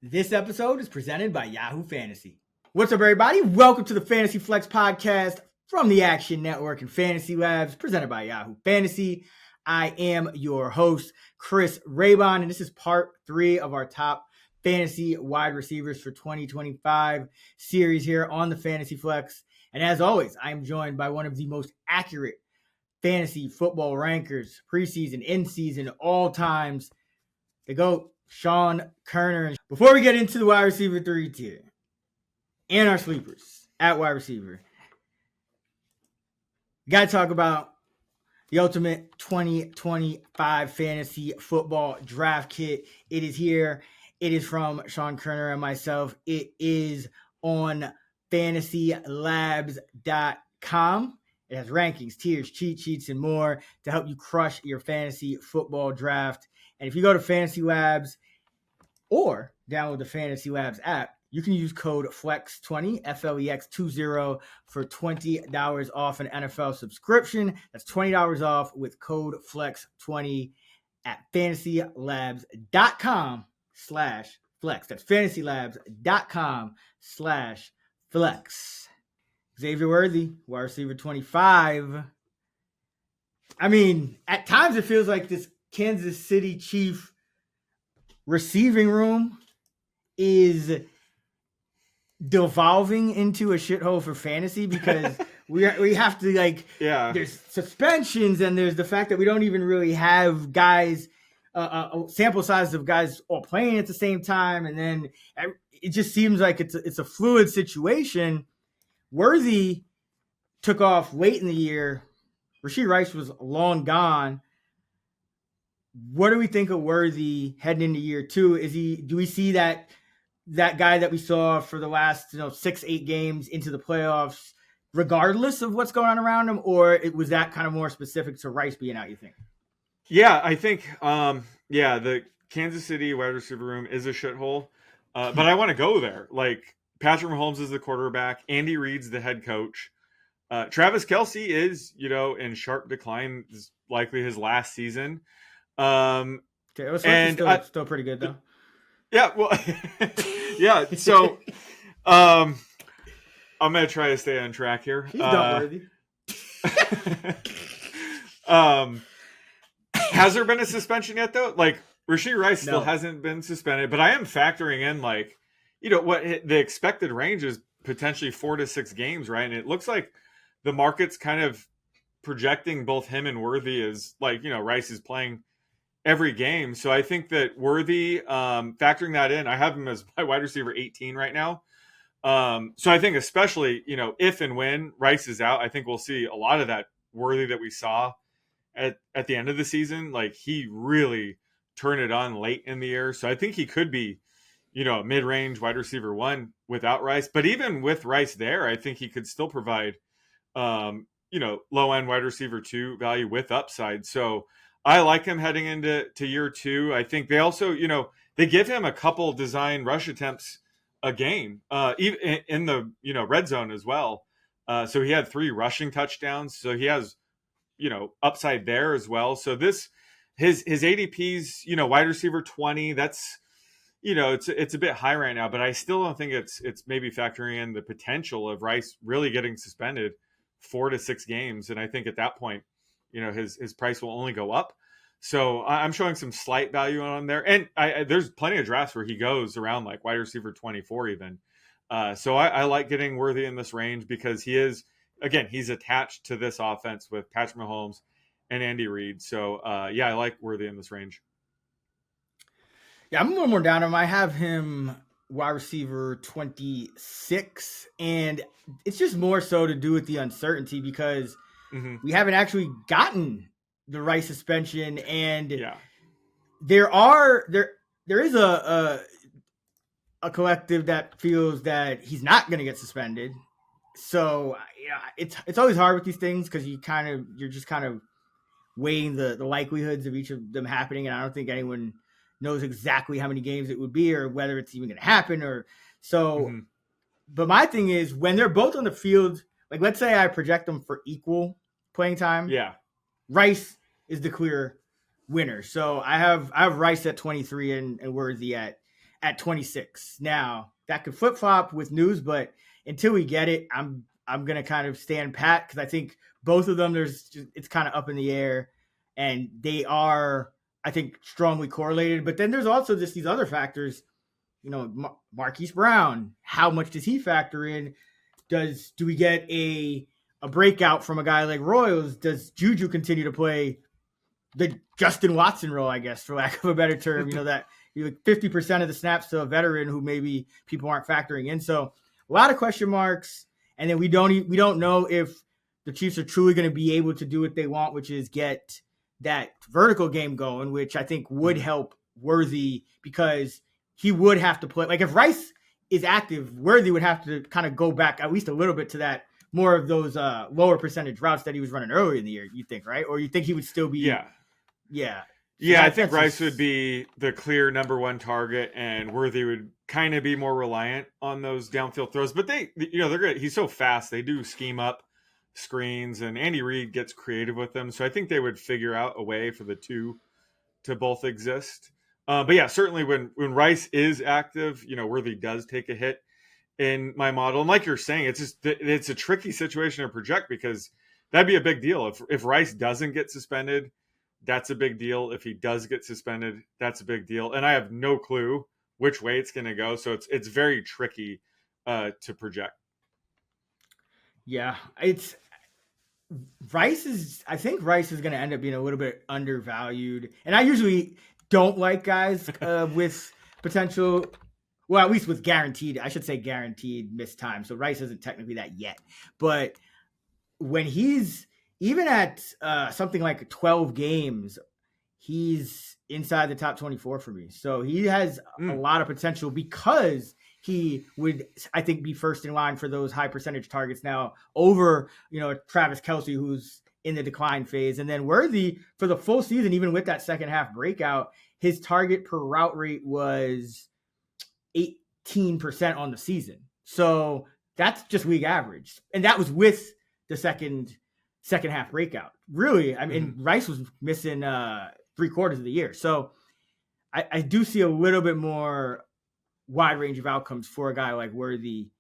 This episode is presented by Yahoo Fantasy. What's up, everybody? Welcome to the Fantasy Flex podcast from the Action Network and Fantasy Labs, presented by Yahoo Fantasy. I am your host, Chris Raybon, and this is part 3 of our top fantasy wide receivers for 2025 series here on the Fantasy Flex. And as always, I am joined by one of the most accurate fantasy football rankers, preseason, in-season, all times, the GOAT, Sean Koerner. Before we get into the wide receiver 3 tier and our sleepers at wide receiver, we got to talk about the ultimate 2025 fantasy football draft kit. It is here. It is from Sean Koerner and myself. It is on fantasylabs.com. It has rankings, tiers, cheat sheets, and more to help you crush your fantasy football draft. And if you go to Fantasy Labs or download the Fantasy Labs app, you can use code FLEX20, FLEX20, for $20 off an NFL subscription. That's $20 off with code FLEX20 at fantasylabs.com/flex. That's fantasylabs.com/flex. Xavier Worthy, wide receiver 25. I mean, at times it feels like this Kansas City Chief receiving room is devolving into a shithole for fantasy because we have to, like, there's suspensions and there's the fact that we don't even really have guys, a sample size of guys all playing at the same time. And then it just seems like it's a fluid situation. Worthy took off late in the year. Reshee Rice was long gone. What do we think of Worthy heading into year 2? Do we see that guy that we saw for the last 6-8 games into the playoffs, regardless of what's going on around him, or was that kind of more specific to Rice being out, you think? Yeah, I think the Kansas City wide receiver room is a shithole, but I want to go there. Like, Patrick Mahomes is the quarterback. Andy Reid's the head coach. Travis Kelce is, in sharp decline. This is likely his last season. Okay, it was still pretty good though. Yeah, well, yeah. So, I'm gonna try to stay on track here. He's not worthy. Has there been a suspension yet though? Like, Reshee Rice still hasn't been suspended, but I am factoring in, like, what the expected range is, potentially 4 to 6 games, right? And it looks like the market's kind of projecting both him and Worthy as, like, Rice is playing every game. So I think that Worthy, factoring that in, I have him as my wide receiver 18 right now. So I think especially, if and when Rice is out, I think we'll see a lot of that Worthy that we saw at the end of the season. Like, he really turned it on late in the year. So I think he could be, a mid-range wide receiver 1 without Rice. But even with Rice there, I think he could still provide, low-end wide receiver 2 value with upside. So I like him heading into year 2. I think they also, they give him a couple design rush attempts a game, even in the, red zone as well. So he had 3 rushing touchdowns. So he has, upside there as well. So his ADP's, wide receiver 20, that's, it's a bit high right now, but I still don't think it's maybe factoring in the potential of Rice really getting suspended 4 to 6 games. And I think at that point, his price will only go up. So I'm showing some slight value on there. And there's plenty of drafts where he goes around like wide receiver 24 even. So I like getting Worthy in this range because he is, again, he's attached to this offense with Patrick Mahomes and Andy Reid. So I like Worthy in this range. Yeah, I'm a little more down on him. I have him wide receiver 26, and it's just more so to do with the uncertainty because we haven't actually gotten the Rice suspension, and there is a collective that feels that he's not going to get suspended. So it's always hard with these things because you're just kind of weighing the likelihoods of each of them happening, and I don't think anyone knows exactly how many games it would be or whether it's even going to happen or so. But my thing is when they're both on the field, like let's say I project them for equal playing time. Yeah. Rice is the clear winner. So I have Rice at 23 and Worthy at at 26. Now that could flip flop with news, but until we get it, I'm gonna kind of stand pat because I think both of them it's kind of up in the air, and they are, I think, strongly correlated. But then there's also just these other factors. Marquise Brown, how much does he factor in? Do we get a breakout from a guy like Royals? Does Juju continue to play the Justin Watson role, I guess, for lack of a better term? That 50% of the snaps to a veteran who maybe people aren't factoring in. So a lot of question marks, and then we don't know if the Chiefs are truly going to be able to do what they want, which is get that vertical game going, which I think would help Worthy because he would have to play. Like if Rice is active, Worthy would have to kind of go back at least a little bit to that more of those lower percentage routes that he was running earlier in the year, you think, right? Or you think he would still be? Yeah. So I think Rice would be the clear number one target, and Worthy would kind of be more reliant on those downfield throws. But they're good. He's so fast. They do scheme up screens, and Andy Reid gets creative with them. So I think they would figure out a way for the two to both exist. But yeah, certainly when Rice is active, Worthy does take a hit in my model. And like you're saying, it's a tricky situation to project because that'd be a big deal. If Rice doesn't get suspended, that's a big deal. If he does get suspended, that's a big deal. And I have no clue which way it's going to go. So it's very tricky to project. Yeah, I think Rice is going to end up being a little bit undervalued. And I usually don't like guys with potential, well, at least with guaranteed missed time. So Rice isn't technically that yet. But when he's even at something like 12 games, he's inside the top 24 for me. So he has a lot of potential because he would, I think, be first in line for those high percentage targets now over, Travis Kelce, who's in the decline phase. And then Worthy, for the full season, even with that second half breakout, his target per route rate was 18% on the season. So that's just league average. And that was with the second half breakout. Really, I mean, Rice was missing 3/4 of the year. So I do see a little bit more wide range of outcomes for a guy like Worthy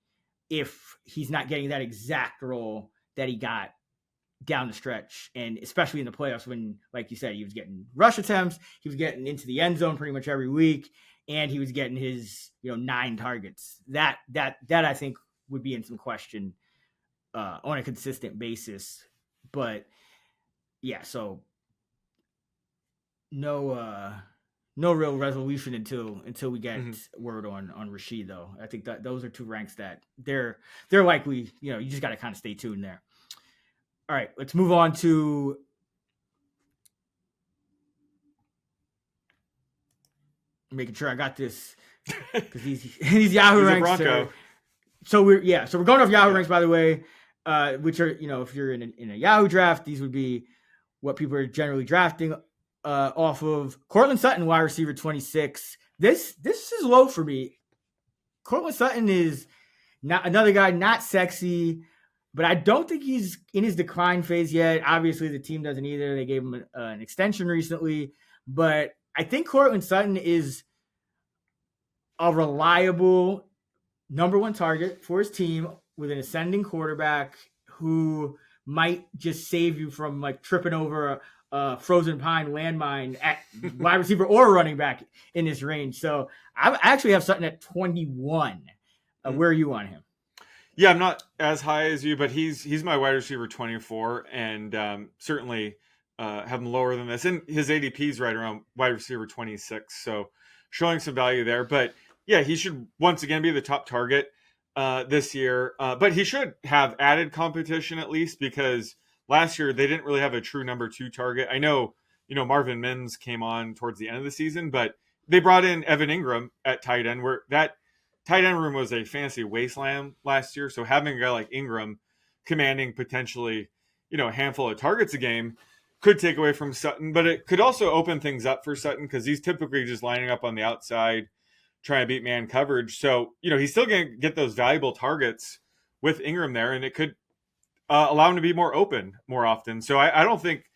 if he's not getting that exact role that he got down the stretch, and especially in the playoffs when, like you said, he was getting rush attempts, he was getting into the end zone pretty much every week, and he was getting his 9 targets. That I think would be in some question on a consistent basis. But yeah, so no real resolution until we get word on Reshee, though. I think that those are two ranks that they're likely, you just got to kind of stay tuned there. All right, let's move on to making sure I got this because these Yahoo ranks. So we're going off Yahoo ranks, by the way, which are, if you're in a Yahoo draft, these would be what people are generally drafting off of. Cortland Sutton, wide receiver 26. This is low for me. Cortland Sutton is not another guy, not sexy, but I don't think he's in his decline phase yet. Obviously, the team doesn't either. They gave him an extension recently, but I think Cortland Sutton is a reliable number one target for his team with an ascending quarterback who might just save you from tripping over a frozen pine landmine at wide receiver or running back in this range. So I actually have Sutton at 21. Where are you on him? Yeah, I'm not as high as you, but he's my wide receiver 24, and certainly have him lower than this. And his ADP is right around wide receiver 26, so showing some value there. But yeah, he should once again be the top target this year. But he should have added competition at least, because last year they didn't really have a true number 2 target. I know, Marvin Mims came on towards the end of the season, but they brought in Evan Ingram at tight end, where that tight end room was a fantasy wasteland last year. So having a guy like Ingram commanding potentially, a handful of targets a game could take away from Sutton, but it could also open things up for Sutton because he's typically just lining up on the outside, trying to beat man coverage. So, he's still going to get those valuable targets with Ingram there, and it could allow him to be more open more often. So I don't think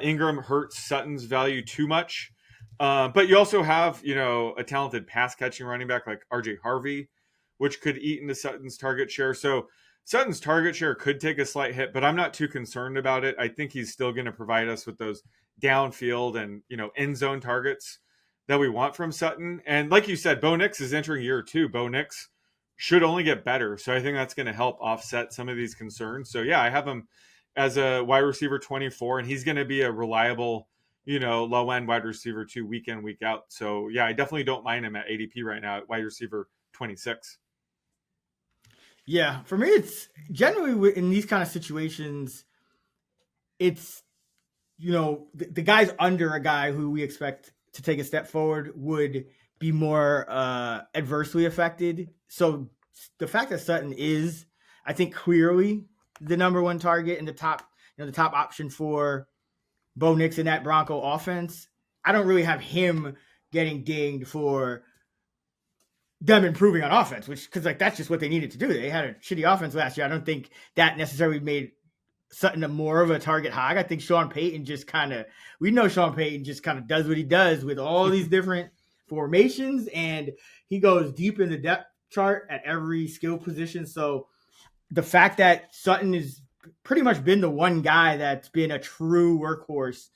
Ingram hurts Sutton's value too much. But you also have, a talented pass catching running back like RJ Harvey, which could eat into Sutton's target share. So Sutton's target share could take a slight hit, but I'm not too concerned about it. I think he's still going to provide us with those downfield and, end zone targets that we want from Sutton. And like you said, Bo Nix is entering year 2. Bo Nix should only get better. So I think that's going to help offset some of these concerns. So yeah, I have him as a wide receiver 24, and he's going to be a reliable, low end wide receiver 2 week in, week out. So yeah, I definitely don't mind him at ADP right now at wide receiver 26. Yeah, for me, it's generally in these kind of situations, it's, the guys under a guy who we expect to take a step forward would be more adversely affected. So the fact that Sutton is, I think, clearly the number one target and the top option for Bo Nix in that Bronco offense, I don't really have him getting dinged for them improving on offense, because that's just what they needed to do. They had a shitty offense last year. I don't think that necessarily made Sutton more of a target hog. I think Sean Payton just we know Sean Payton just kind of does what he does with all these different formations, and he goes deep in the depth chart at every skill position. So the fact that Sutton has pretty much been the one guy that's been a true workhorse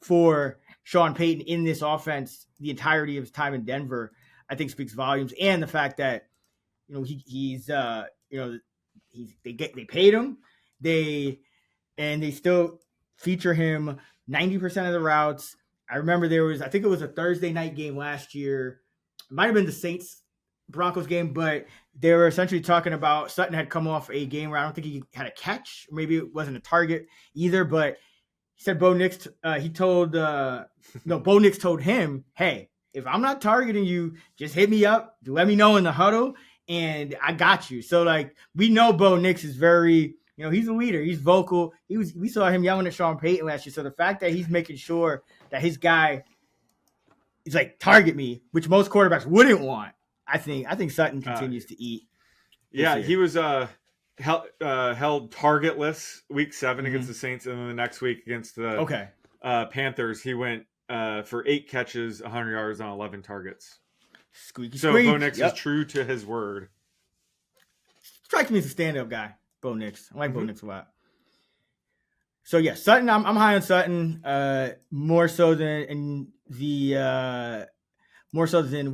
for Sean Payton in this offense the entirety of his time in Denver, I think speaks volumes. And the fact that, they paid him, they still feature him 90% of the routes. I remember I think it was a Thursday night game last year. It might've been the Saints Broncos game, but they were essentially talking about Sutton had come off a game where I don't think he had a catch. Maybe it wasn't a target either, but he said Bo Nix told him, hey, if I'm not targeting you, just hit me up. Let me know in the huddle, and I got you. So, we know Bo Nix is very, he's a leader. He's vocal. We saw him yelling at Sean Payton last year. So the fact that he's making sure that his guy is target me, which most quarterbacks wouldn't want, I think Sutton continues to eat. Yeah, he was held targetless week 7 against the Saints, and then the next week against the Panthers, he went for 8 catches, 100 yards on 11 targets. Squeaky so squeak. Bo Nix is true to his word. Strikes me as a stand-up guy, Bo Nix. I like Bo Nix a lot. So yeah, Sutton. I'm high on Sutton. More so than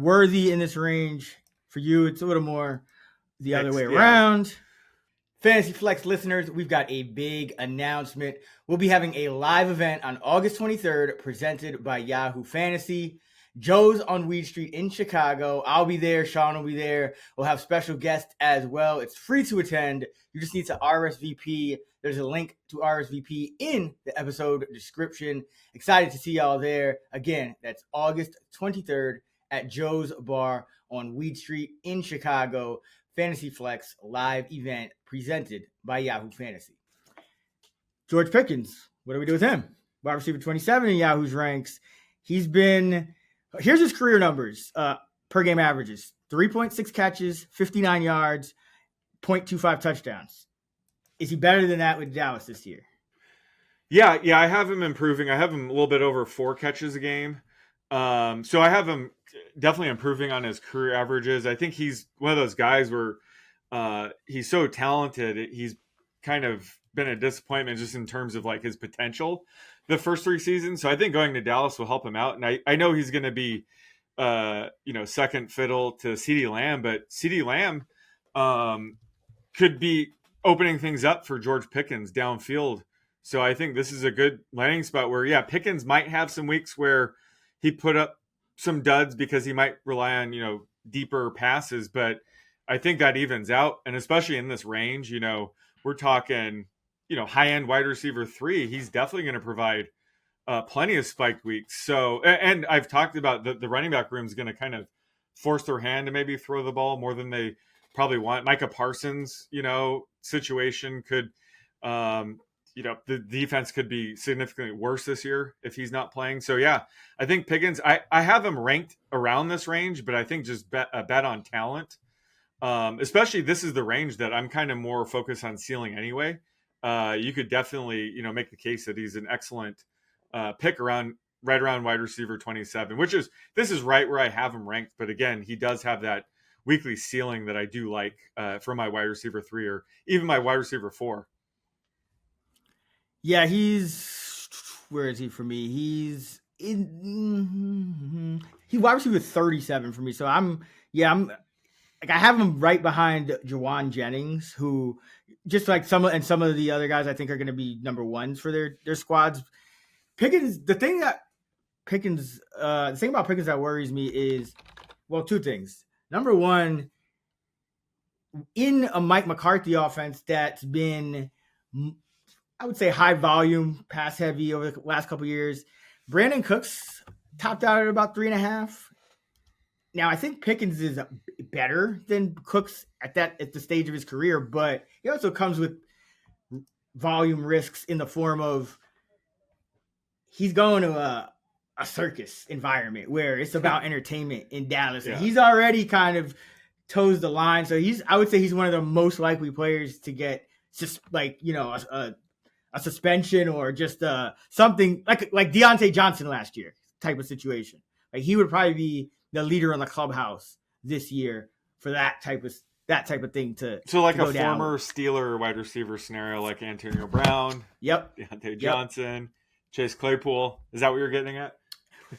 Worthy in this range. For you, it's a little more the other way around. Fantasy Flex listeners, we've got a big announcement. We'll be having a live event on August 23rd presented by Yahoo Fantasy. Joe's on Weed Street in Chicago. I'll be there. Sean will be there. We'll have special guests as well. It's free to attend. You just need to RSVP. There's a link to RSVP in the episode description. Excited to see y'all there. Again, that's August 23rd at Joe's Bar on Weed Street in Chicago. Fantasy Flex live event presented by Yahoo Fantasy. George Pickens, what do we do with him? Wide receiver 27 in Yahoo's ranks. Here's his career numbers, per game averages. 3.6 catches, 59 yards, 0.25 touchdowns. Is he better than that with Dallas this year? Yeah, I have him improving. I have him a little bit over 4 catches a game. So I have him definitely improving on his career averages. I think he's one of those guys where he's so talented. He's kind of been a disappointment just in terms of his potential the first 3 seasons. So I think going to Dallas will help him out. And I know he's going to be, second fiddle to CeeDee Lamb, but CeeDee Lamb could be opening things up for George Pickens downfield. So I think this is a good landing spot where, Pickens might have some weeks where he put up some duds because he might rely on, deeper passes, but I think that evens out. And especially in this range, we're talking, high-end wide receiver 3. He's definitely going to provide plenty of spiked weeks. So, and I've talked about the running back room is going to kind of force their hand to maybe throw the ball more than they probably want. Micah Parsons, situation could, the defense could be significantly worse this year if he's not playing. So yeah, I think Pickens, I have him ranked around this range, but I think just bet on talent. Especially this is the range that I'm kind of more focused on ceiling anyway. You could definitely, make the case that he's an excellent pick around right around wide receiver 27, this is right where I have him ranked. But again, he does have that weekly ceiling that I do like for my wide receiver 3 or even my wide receiver 4. Yeah, where is he for me? He's wide receiver 37 for me. So I'm like, I have him right behind Jawan Jennings, who just like some of the other guys I think are going to be number ones for their squads. Pickens, the thing about Pickens that worries me is, well, two things. Number one, in a Mike McCarthy offense that's been, I would say, high volume, pass heavy over the last couple of years, Brandon Cooks topped out at about 3.5. Now, I think Pickens is better than Cooks at the stage of his career, but he also comes with volume risks in the form of he's going to a circus environment where it's about entertainment in Dallas. Yeah. And he's already kind of toes the line. So I would say he's one of the most likely players to get just like, a suspension or just something like Deontay Johnson last year type of situation. Like he would probably be the leader in the clubhouse this year for that type of thing to like to a former Steeler wide receiver scenario like Antonio Brown. Yep. Deontay Johnson, Chase Claypool. Is that what you're getting at?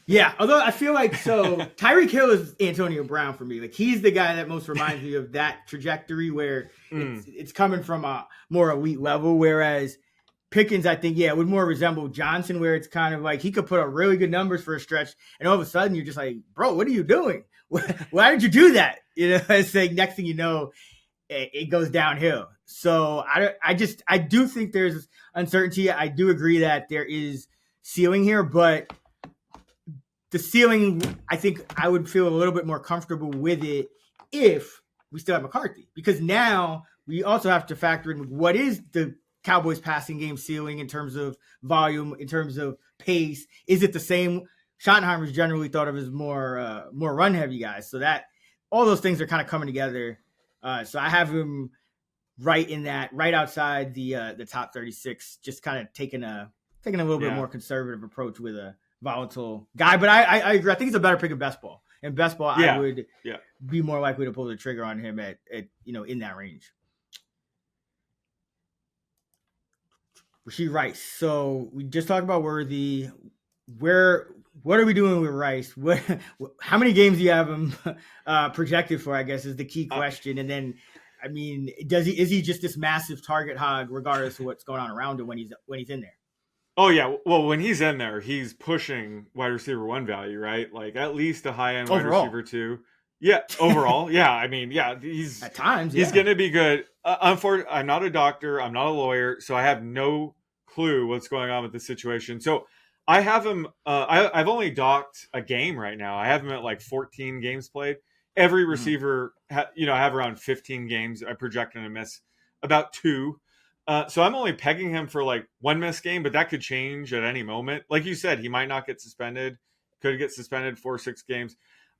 Yeah, although I feel like Tyreek Hill is Antonio Brown for me. Like he's the guy that most reminds me of that trajectory where it's coming from a more elite level, whereas Pickens, I think, would more resemble Johnson, where it's kind of like he could put up really good numbers for a stretch, and all of a sudden you're just like, bro, what are you doing? Why did you do that? It's like next thing you know, it goes downhill. So I do think there's uncertainty. I do agree that there is ceiling here, but the ceiling, I think I would feel a little bit more comfortable with it if we still have McCarthy, because now we also have to factor in what is the Cowboys passing game ceiling in terms of volume, in terms of pace. Is it the same? Schottenheimer's generally thought of as more run heavy guys. So that all those things are kind of coming together. So I have him right outside the top 36, just kind of taking a little bit more conservative approach with a volatile guy. But I agree. I think it's a better pick in best ball. In best ball, I would be more likely to pull the trigger on him at in that range. Reshee Rice. So we just talked about Worthy. What are we doing with Rice? How many games do you have him projected for, I guess, is the key question. And then, I mean, is he just this massive target hog regardless of what's going on around him when he's in there? Oh, yeah. Well, when he's in there, he's pushing wide receiver 1 value, right? Like at least a high-end wide receiver 2. Yeah, overall. Yeah, I mean, he's at times he's going to be good. Unfortunately, I'm not a doctor. I'm not a lawyer, so I have no clue what's going on with the situation. So I have him. I've only docked a game right now. I have him at like 14 games played. Every receiver, I have around 15 games. I project him to miss about 2. So I'm only pegging him for like 1 missed game, but that could change at any moment. Like you said, he might not get suspended. Could get suspended 4-6 games.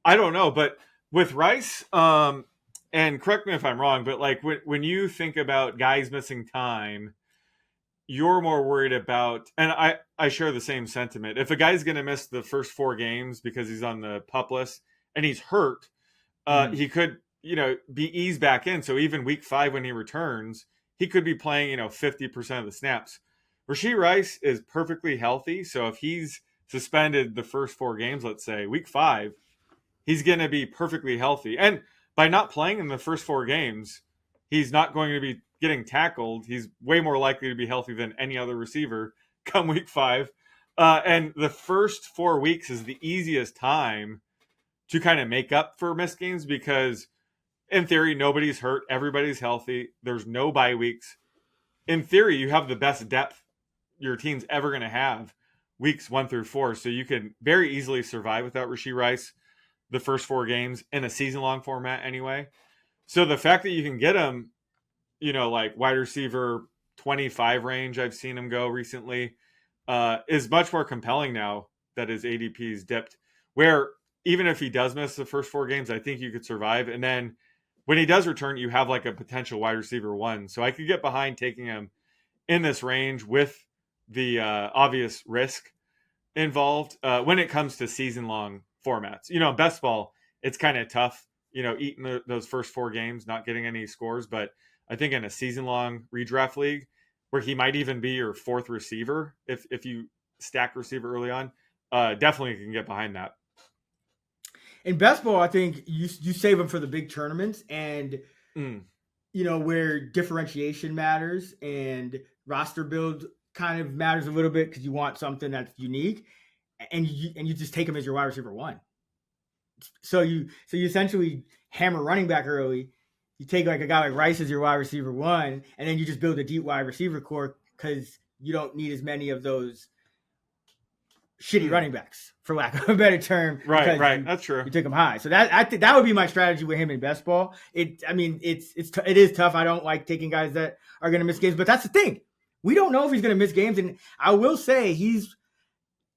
I don't know, but with Rice, and correct me if I'm wrong, but like when you think about guys missing time, you're more worried about, and I share the same sentiment. If a guy's going to miss the first 4 games because he's on the PUP list and he's hurt, he could, be eased back in. So even week 5 when he returns, he could be playing, 50% of the snaps. Reshee Rice is perfectly healthy. So if he's suspended the first 4 games, let's say week 5, he's going to be perfectly healthy. And by not playing in the first 4 games, he's not going to be getting tackled. He's way more likely to be healthy than any other receiver come week 5. And the first 4 weeks is the easiest time to kind of make up for missed games because in theory, nobody's hurt. Everybody's healthy. There's no bye weeks. In theory, you have the best depth your team's ever going to have weeks 1 through 4. So you can very easily survive without Reshee Rice the first 4 games in a season-long format anyway. So the fact that you can get him, like wide receiver 25 range, I've seen him go recently, is much more compelling now that his ADP's dipped. Where even if he does miss the first 4 games, I think you could survive. And then when he does return, you have like a potential wide receiver 1. So I could get behind taking him in this range with the obvious risk involved when it comes to season-long formats. In best ball, it's kind of tough, eating those first 4 games, not getting any scores. But I think in a season-long redraft league, where he might even be your 4th receiver, if you stack receiver early on, definitely can get behind that. In best ball, I think you save him for the big tournaments and where differentiation matters and roster build kind of matters a little bit because you want something that's unique, and you just take him as your wide receiver 1. So you essentially hammer running back early. You take like a guy like Rice as your wide receiver 1, and then you just build a deep wide receiver core because you don't need as many of those shitty running backs, for lack of a better term. Right. That's true. You took him high. So I think that would be my strategy with him in best ball. It is tough. I don't like taking guys that are going to miss games, but that's the thing. We don't know if he's going to miss games. And I will say he's,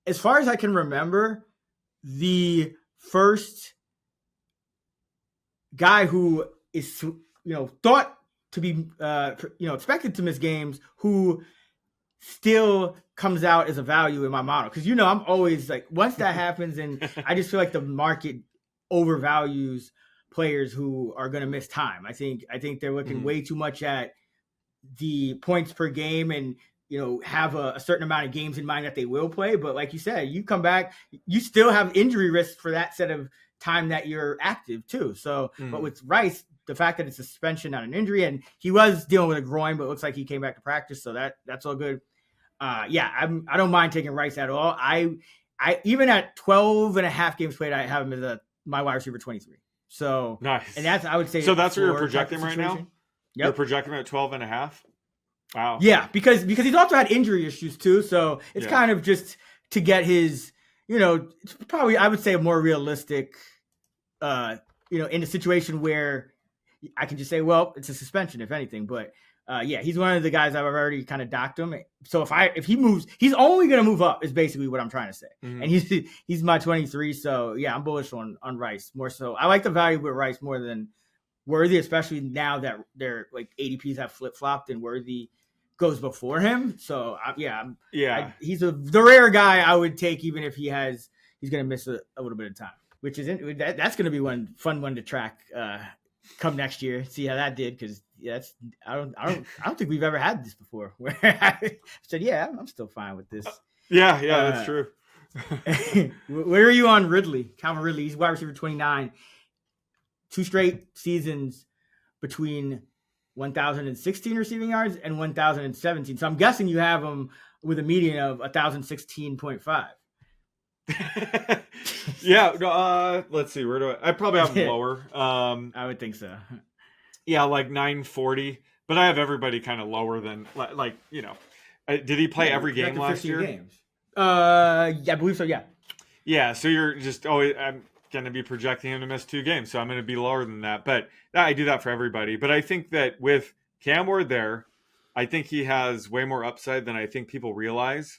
as far as I can remember, the first guy who is, thought to be, expected to miss games, who still comes out as a value in my model. Because, I'm always like, once that happens, and I just feel like the market overvalues players who are going to miss time. I think they're looking way too much at the points per game and, have a certain amount of games in mind that they will play. But like you said, you come back, you still have injury risk for that set of time that you're active too. So, but with Rice, the fact that it's a suspension, not an injury, and he was dealing with a groin, but it looks like he came back to practice. So that's all good. I don't mind taking Rice at all. I even at 12 and a half games played, I have him as my wide receiver 23. So nice. And that's, I would say, so that's where you're projecting right now. Yep. You're projecting at 12 and a half. Wow. Yeah, because he's also had injury issues too. So it's kind of just to get his, it's probably, I would say, a more realistic, in a situation where I can just say, well, it's a suspension, if anything. But he's one of the guys I've already kind of docked him. So if he moves, he's only going to move up is basically what I'm trying to say. And he's my 23. So yeah, I'm bullish on Rice more so. I like the value with Rice more than Worthy, especially now that their like ADPs have flip-flopped and Worthy goes before him. So he's the rare guy I would take, even if he's going to miss a little bit of time, which isn't that's going to be one fun one to track come next year. See how that did, because I don't think we've ever had this before where I said I'm still fine with this. That's true. Where are you on Ridley? Calvin Ridley, he's wide receiver 29. 2 straight seasons between 1,016 receiving yards and 1,017. So I'm guessing you have him with a median of 1,016.5. Let's see. Where do I probably have him lower. I would think so. Yeah, like 940. But I have everybody kind of lower than did he play every game last year? Games. I believe so. Yeah. Yeah. So you're just always. I'm going to be projecting him to miss 2 games, so I'm going to be lower than that. But I do that for everybody. But I think that with Cam Ward there, I think he has way more upside than I think people realize.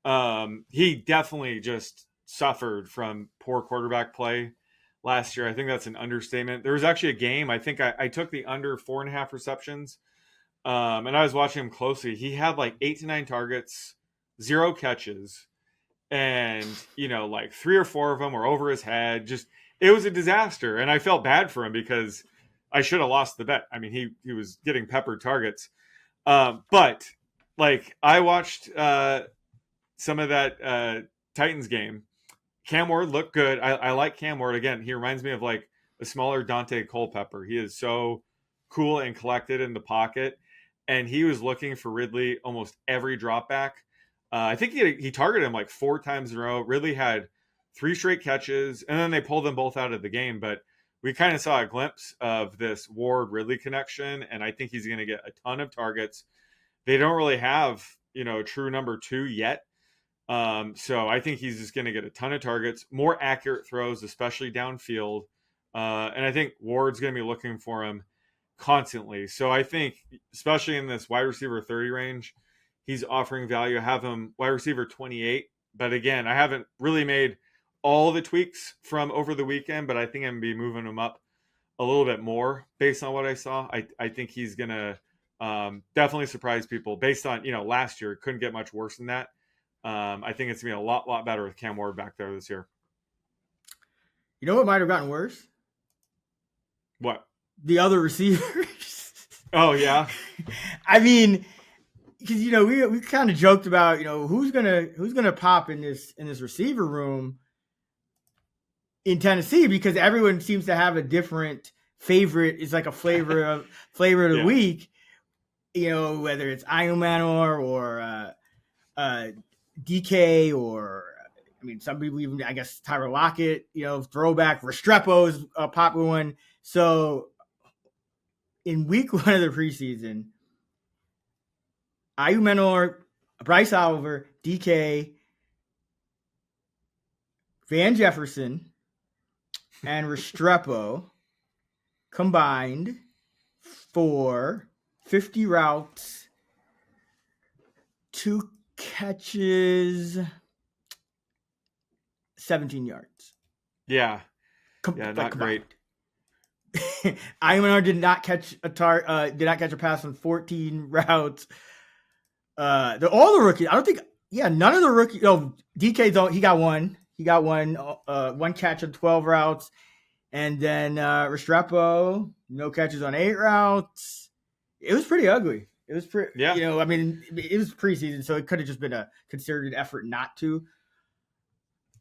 He definitely just suffered from poor quarterback play last year. I think that's an understatement. There was actually a game, I think I took the under 4.5 receptions, and I was watching him closely. He had like 8 to 9 targets, 0 catches, and like 3 or 4 of them were over his head. Just, it was a disaster, and I felt bad for him because I should have lost the bet. I mean, he was getting peppered targets, but like I watched some of that Titans game. Cam Ward looked good. I like Cam Ward. Again, he reminds me of like a smaller Dante Culpepper. He is so cool and collected in the pocket, and he was looking for Ridley almost every drop back. I think he targeted him like 4 times in a row. Ridley had 3 straight catches, and then they pulled them both out of the game. But we kind of saw a glimpse of this Ward-Ridley connection, and I think he's going to get a ton of targets. They don't really have, a true number 2 yet. So I think he's just going to get a ton of targets, more accurate throws, especially downfield. And I think Ward's going to be looking for him constantly. So I think, especially in this wide receiver 30 range, he's offering value. I have him wide receiver 28. But again, I haven't really made all the tweaks from over the weekend, but I think I'm going to be moving him up a little bit more based on what I saw. I think he's going to definitely surprise people based on, last year. Couldn't get much worse than that. I think it's going to be a lot better with Cam Ward back there this year. You know what might have gotten worse? What? The other receivers. Oh, yeah? I mean, because, we kind of joked about, who's gonna pop in this receiver room in Tennessee, because everyone seems to have a different favorite. It's like a flavor of the week, whether it's Ayumanor or DK, or some people even, I guess, Tyler Lockett, throwback. Restrepo is a popular one. So in week 1 of the preseason, Ayumanor, Bryce Oliver, DK, Van Jefferson, and Restrepo combined for 50 routes, 2 catches, 17 yards. Yeah. Not great. Ayumanor did not catch a pass on 14 routes. All the rookies, I don't think, none of the rookies. DK, he got one. He got one catch on 12 routes. And then Restrepo, no catches on 8 routes. It was pretty ugly. It was pretty, it was preseason, so it could have just been a concerted effort not to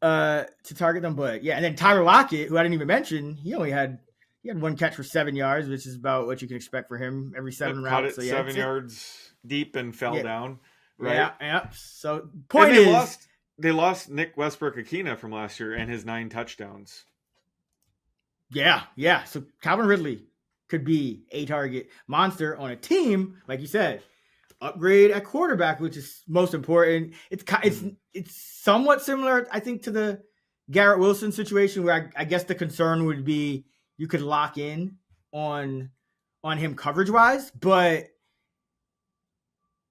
target them. But and then Tyler Lockett, who I didn't even mention, he had one catch for 7 yards, which is about what you can expect for him every 7 routes. Caught it 7 yards deep and fell down. Right. Yeah. So they lost Nick Westbrook-Akina from last year and his 9 touchdowns. Yeah. So Calvin Ridley could be a target monster on a team, like you said. Upgrade at quarterback, which is most important. It's somewhat similar, I think, to the Garrett Wilson situation, where I guess the concern would be you could lock in on him coverage wise, but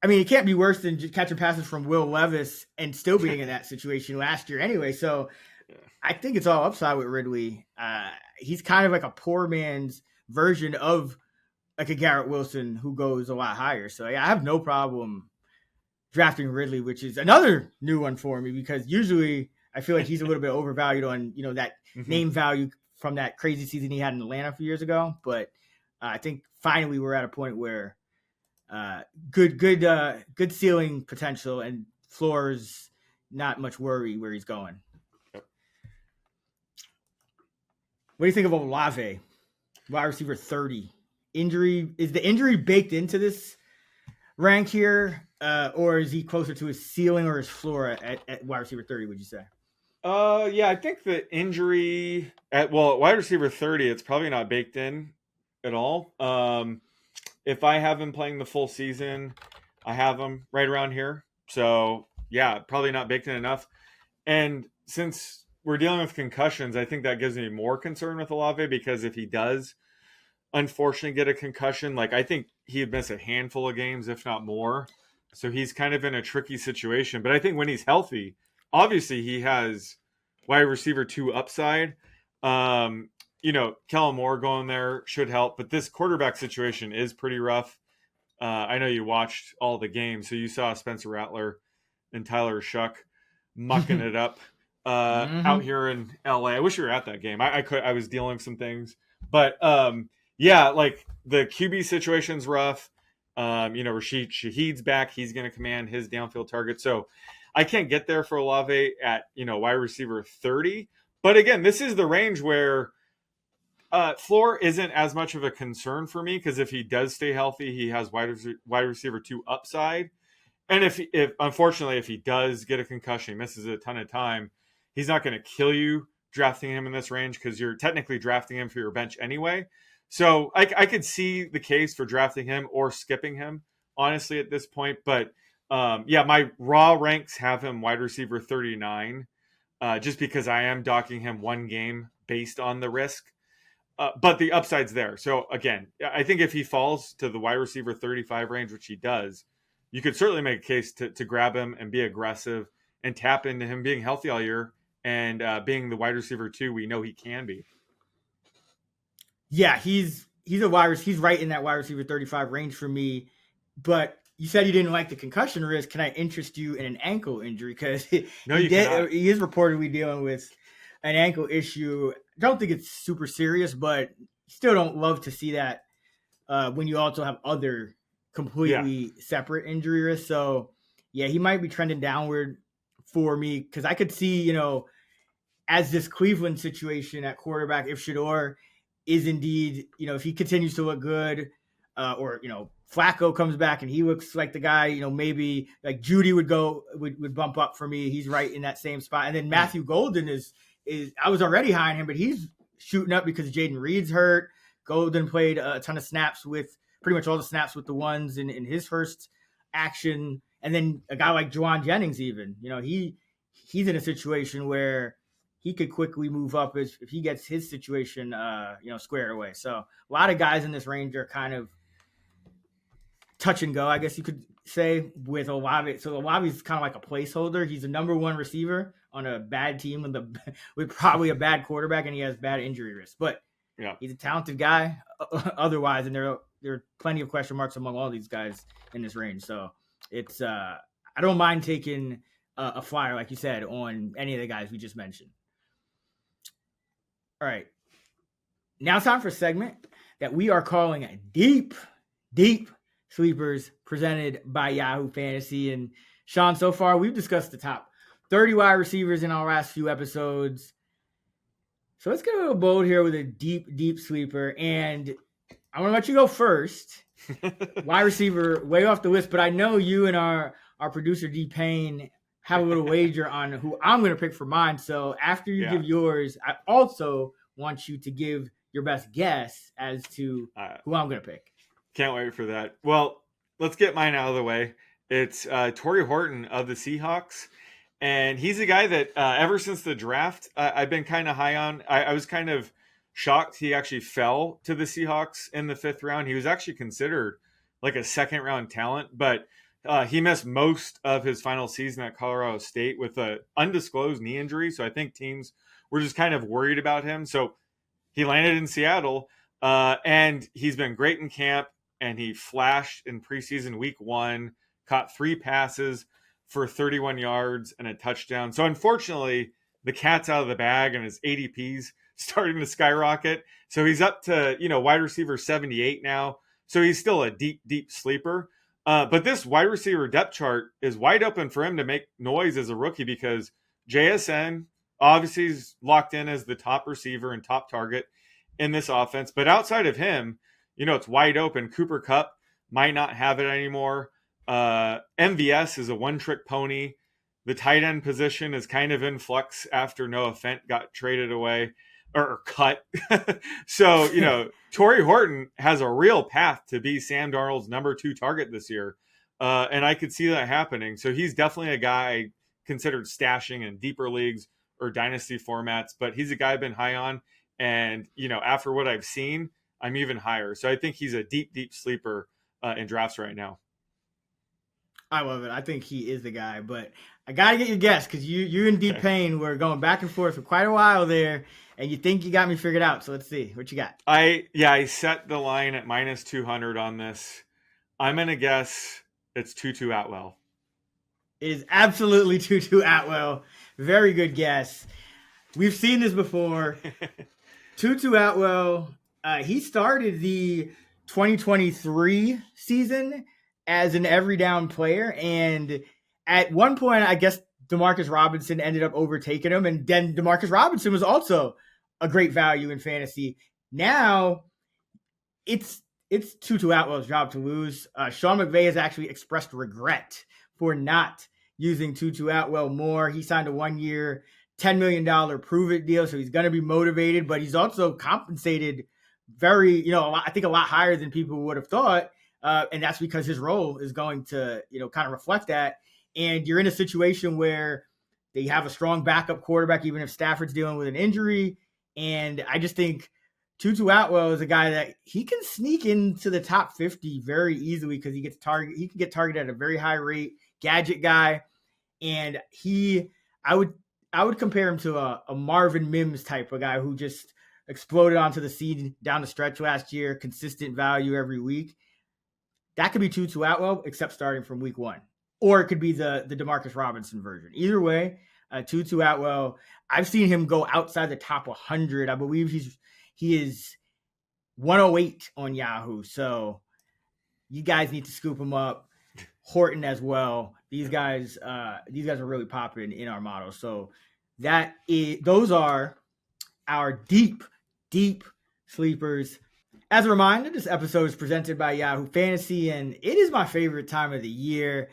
it can't be worse than just catching passes from Will Levis and still being in that situation last year anyway. So I think it's all upside with Ridley. He's kind of like a poor man's version of like a Garrett Wilson who goes a lot higher. So I have no problem drafting Ridley, which is another new one for me, because usually I feel like he's a little bit overvalued on, that name value from that crazy season he had in Atlanta a few years ago. But I think finally we're at a point where good ceiling potential, and floors, not much worry where he's going. Yep. What do you think of Olave, wide receiver 30? Is the injury baked into this rank here, or is he closer to his ceiling or his floor at wide receiver 30, would you say? I think the injury at wide receiver 30, it's probably not baked in at all. If I have him playing the full season, I have him right around here. So probably not baked in enough. And since we're dealing with concussions, I think that gives me more concern with Olave, because if he does unfortunately get a concussion, I think he'd miss a handful of games, if not more. So he's kind of in a tricky situation. But I think when he's healthy, obviously he has wide receiver 2 upside. Kellen Moore going there should help, but this quarterback situation is pretty rough. I know you watched all the games, so you saw Spencer Rattler and Tyler Shuck mucking it up out here in LA. I wish you were at that game. I was dealing with some things, but the QB situation's rough. Rashid Shaheed's back. He's going to command his downfield target. So I can't get there for Olave at, wide receiver 30. But again, this is the range where floor isn't as much of a concern for me, because if he does stay healthy, he has wide receiver 2 upside. And if unfortunately, if he does get a concussion, he misses a ton of time, he's not going to kill you drafting him in this range, because you're technically drafting him for your bench anyway. So I could see the case for drafting him or skipping him, honestly, at this point. But my raw ranks have him wide receiver 39, just because I am docking him 1 game based on the risk. But the upside's there. So again, I think if he falls to the wide receiver 35 range, which he does, you could certainly make a case to grab him and be aggressive and tap into him being healthy all year and being the wide receiver 2 we know he can be. Yeah, he's right in that wide receiver 35 range for me. But you said you didn't like the concussion risk. Can I interest you in an ankle injury? Because No, you cannot. he is reportedly dealing with an ankle issue. I don't think it's super serious, but still don't love to see that when you also have other completely separate injury risks. So, yeah, he might be trending downward for me because I could see, as this Cleveland situation at quarterback, if Shedeur is indeed, if he continues to look good, or Flacco comes back and he looks like the guy, maybe like Judy would bump up for me. He's right in that same spot. And then Matthew Golden is I was already high on him, but he's shooting up because Jaden Reed's hurt. Golden played a ton of snaps with pretty much all the snaps with the ones in his first action. And then a guy like Juwan Jennings, even, he's in a situation where he could quickly move up if he gets his situation, squared away. So a lot of guys in this range are kind of touch and go, I guess you could say, with Olave. So Olave's kind of like a placeholder. He's the number one receiver on a bad team with probably a bad quarterback, and he has bad injury risk. But he's a talented guy otherwise, and there are plenty of question marks among all these guys in this range. So it's I don't mind taking a flyer, like you said, on any of the guys we just mentioned. All right. Now it's time for a segment that we are calling a Deep Sleepers, presented by Yahoo Fantasy. And Sean, so far we've discussed the top 30 wide receivers in our last few episodes. So let's get a little bold here with a deep sleeper. And I want to let you go first. Wide receiver, way off the list, but I know you and our producer D Payne have a little wager on who I'm going to pick for mine. So after you give yours, I also want you to give your best guess as to who I'm going to pick. Can't wait for that. Well, let's get mine out of the way. It's Torrey Horton of the Seahawks. And he's a guy that ever since the draft, I've been kind of high on. I was kind of shocked he actually fell to the Seahawks in the 5th round. He was actually considered like a 2nd round talent, but he missed most of his final season at Colorado State with an undisclosed knee injury. So I think teams were just kind of worried about him. So he landed in Seattle, and he's been great in camp. And he flashed in preseason week 1, caught 3 passes for 31 yards and a touchdown. So unfortunately, the cat's out of the bag and his ADP's starting to skyrocket. So he's up to, wide receiver 78 now. So he's still a deep sleeper. But this wide receiver depth chart is wide open for him to make noise as a rookie because JSN obviously is locked in as the top receiver and top target in this offense. But outside of him, it's wide open. Cooper Kupp might not have it anymore. MVS is a one-trick pony. The tight end position is kind of in flux after Noah Fent got traded away or cut. So, Torrey Horton has a real path to be Sam Darnold's number 2 target this year. And I could see that happening. So he's definitely a guy considered stashing in deeper leagues or dynasty formats, but he's a guy I've been high on. And, after what I've seen, I'm even higher. So I think he's a deep sleeper in drafts right now. I love it. I think he is the guy, but I got to get your guess because you and Deep Payne were going back and forth for quite a while there, and you think you got me figured out. So let's see what you got. I set the line at minus 200 on this. I'm going to guess it's Tutu Atwell. It is absolutely Tutu Atwell. Very good guess. We've seen this before. Tutu Atwell, he started the 2023 season as an every down player. And at one point, I guess Demarcus Robinson ended up overtaking him. And then Demarcus Robinson was also a great value in fantasy. Now it's Tutu Atwell's job to lose. Sean McVay has actually expressed regret for not using Tutu Atwell more. He signed a 1-year, $10 million prove-it deal, so he's going to be motivated, but he's also compensated very, I think a lot higher than people would have thought. And that's because his role is going to, kind of reflect that. And you're in a situation where they have a strong backup quarterback, even if Stafford's dealing with an injury. And I just think Tutu Atwell is a guy that he can sneak into the top 50 very easily because he can get targeted at a very high rate, gadget guy. And I would compare him to a Marvin Mims type of guy who just exploded onto the scene down the stretch last year, consistent value every week. that could be Tutu Atwell, except starting from week 1. Or it could be the Demarcus Robinson version. Either way, Tutu Atwell, I've seen him go outside the top 100. I believe he is 108 on Yahoo. So you guys need to scoop him up. Horton as well. These guys are really popping in our model. So those are our deep sleepers. As a reminder, this episode is presented by Yahoo Fantasy, and it is my favorite time of the year.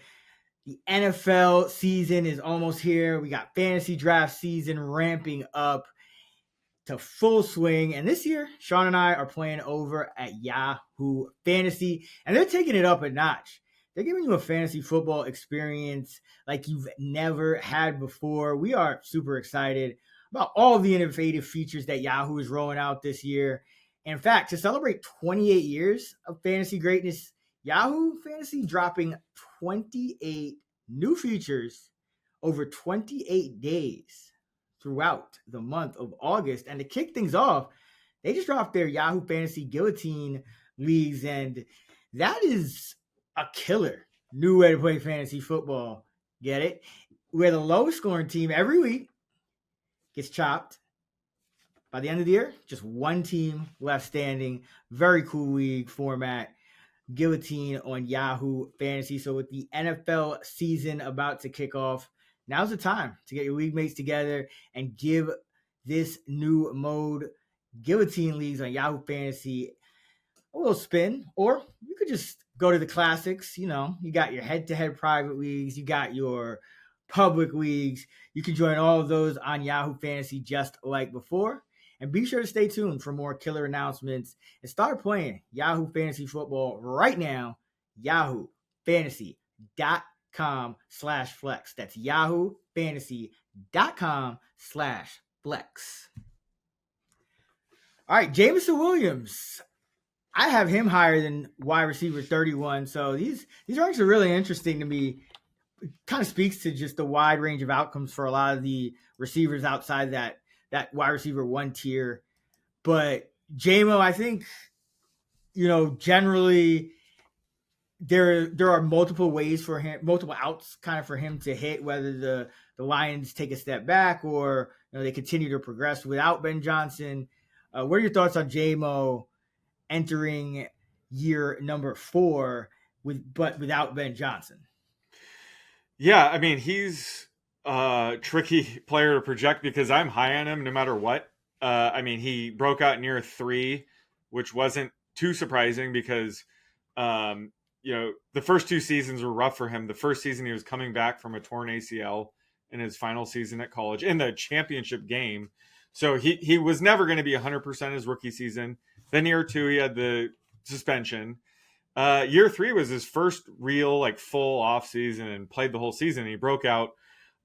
The NFL season is almost here. We got fantasy draft season ramping up to full swing. And this year, Sean and I are playing over at Yahoo Fantasy, and they're taking it up a notch. They're giving you a fantasy football experience like you've never had before. We are super excited about all the innovative features that Yahoo is rolling out this year. In fact, to celebrate 28 years of fantasy greatness, Yahoo Fantasy dropping 28 new features over 28 days throughout the month of August. And to kick things off, they just dropped their Yahoo Fantasy Guillotine leagues, and that is a killer new way to play fantasy football. Get it? Where the lowest scoring team every week gets chopped. By the end of the year, just one team left standing. Very cool league format. Guillotine on Yahoo Fantasy. So with the NFL season about to kick off, now's the time to get your league mates together and give this new mode, Guillotine Leagues on Yahoo Fantasy, a little spin. Or you could just go to the classics. You got your head-to-head private leagues. You got your public leagues. You can join all of those on Yahoo Fantasy just like before. And be sure to stay tuned for more killer announcements and start playing Yahoo Fantasy Football right now. YahooFantasy.com/flex. That's YahooFantasy.com/flex. All right, Jameson Williams. I have him higher than wide receiver 31. So these ranks are really interesting to me. It kind of speaks to just the wide range of outcomes for a lot of the receivers outside that wide receiver 1 tier. But JMO, I think, generally there are multiple ways for him, multiple outs kind of for him to hit, whether the Lions take a step back or they continue to progress without Ben Johnson. What are your thoughts on JMO entering year number 4 without Ben Johnson? Yeah, I mean, he's a tricky player to project because I'm high on him no matter what. I mean, he broke out in year 3, which wasn't too surprising because, the first 2 seasons were rough for him. The first season, he was coming back from a torn ACL in his final season at college in the championship game. So he was never going to be 100% his rookie season. Then year 2, he had the suspension. Year 3 was his first real full off season and played the whole season. He broke out.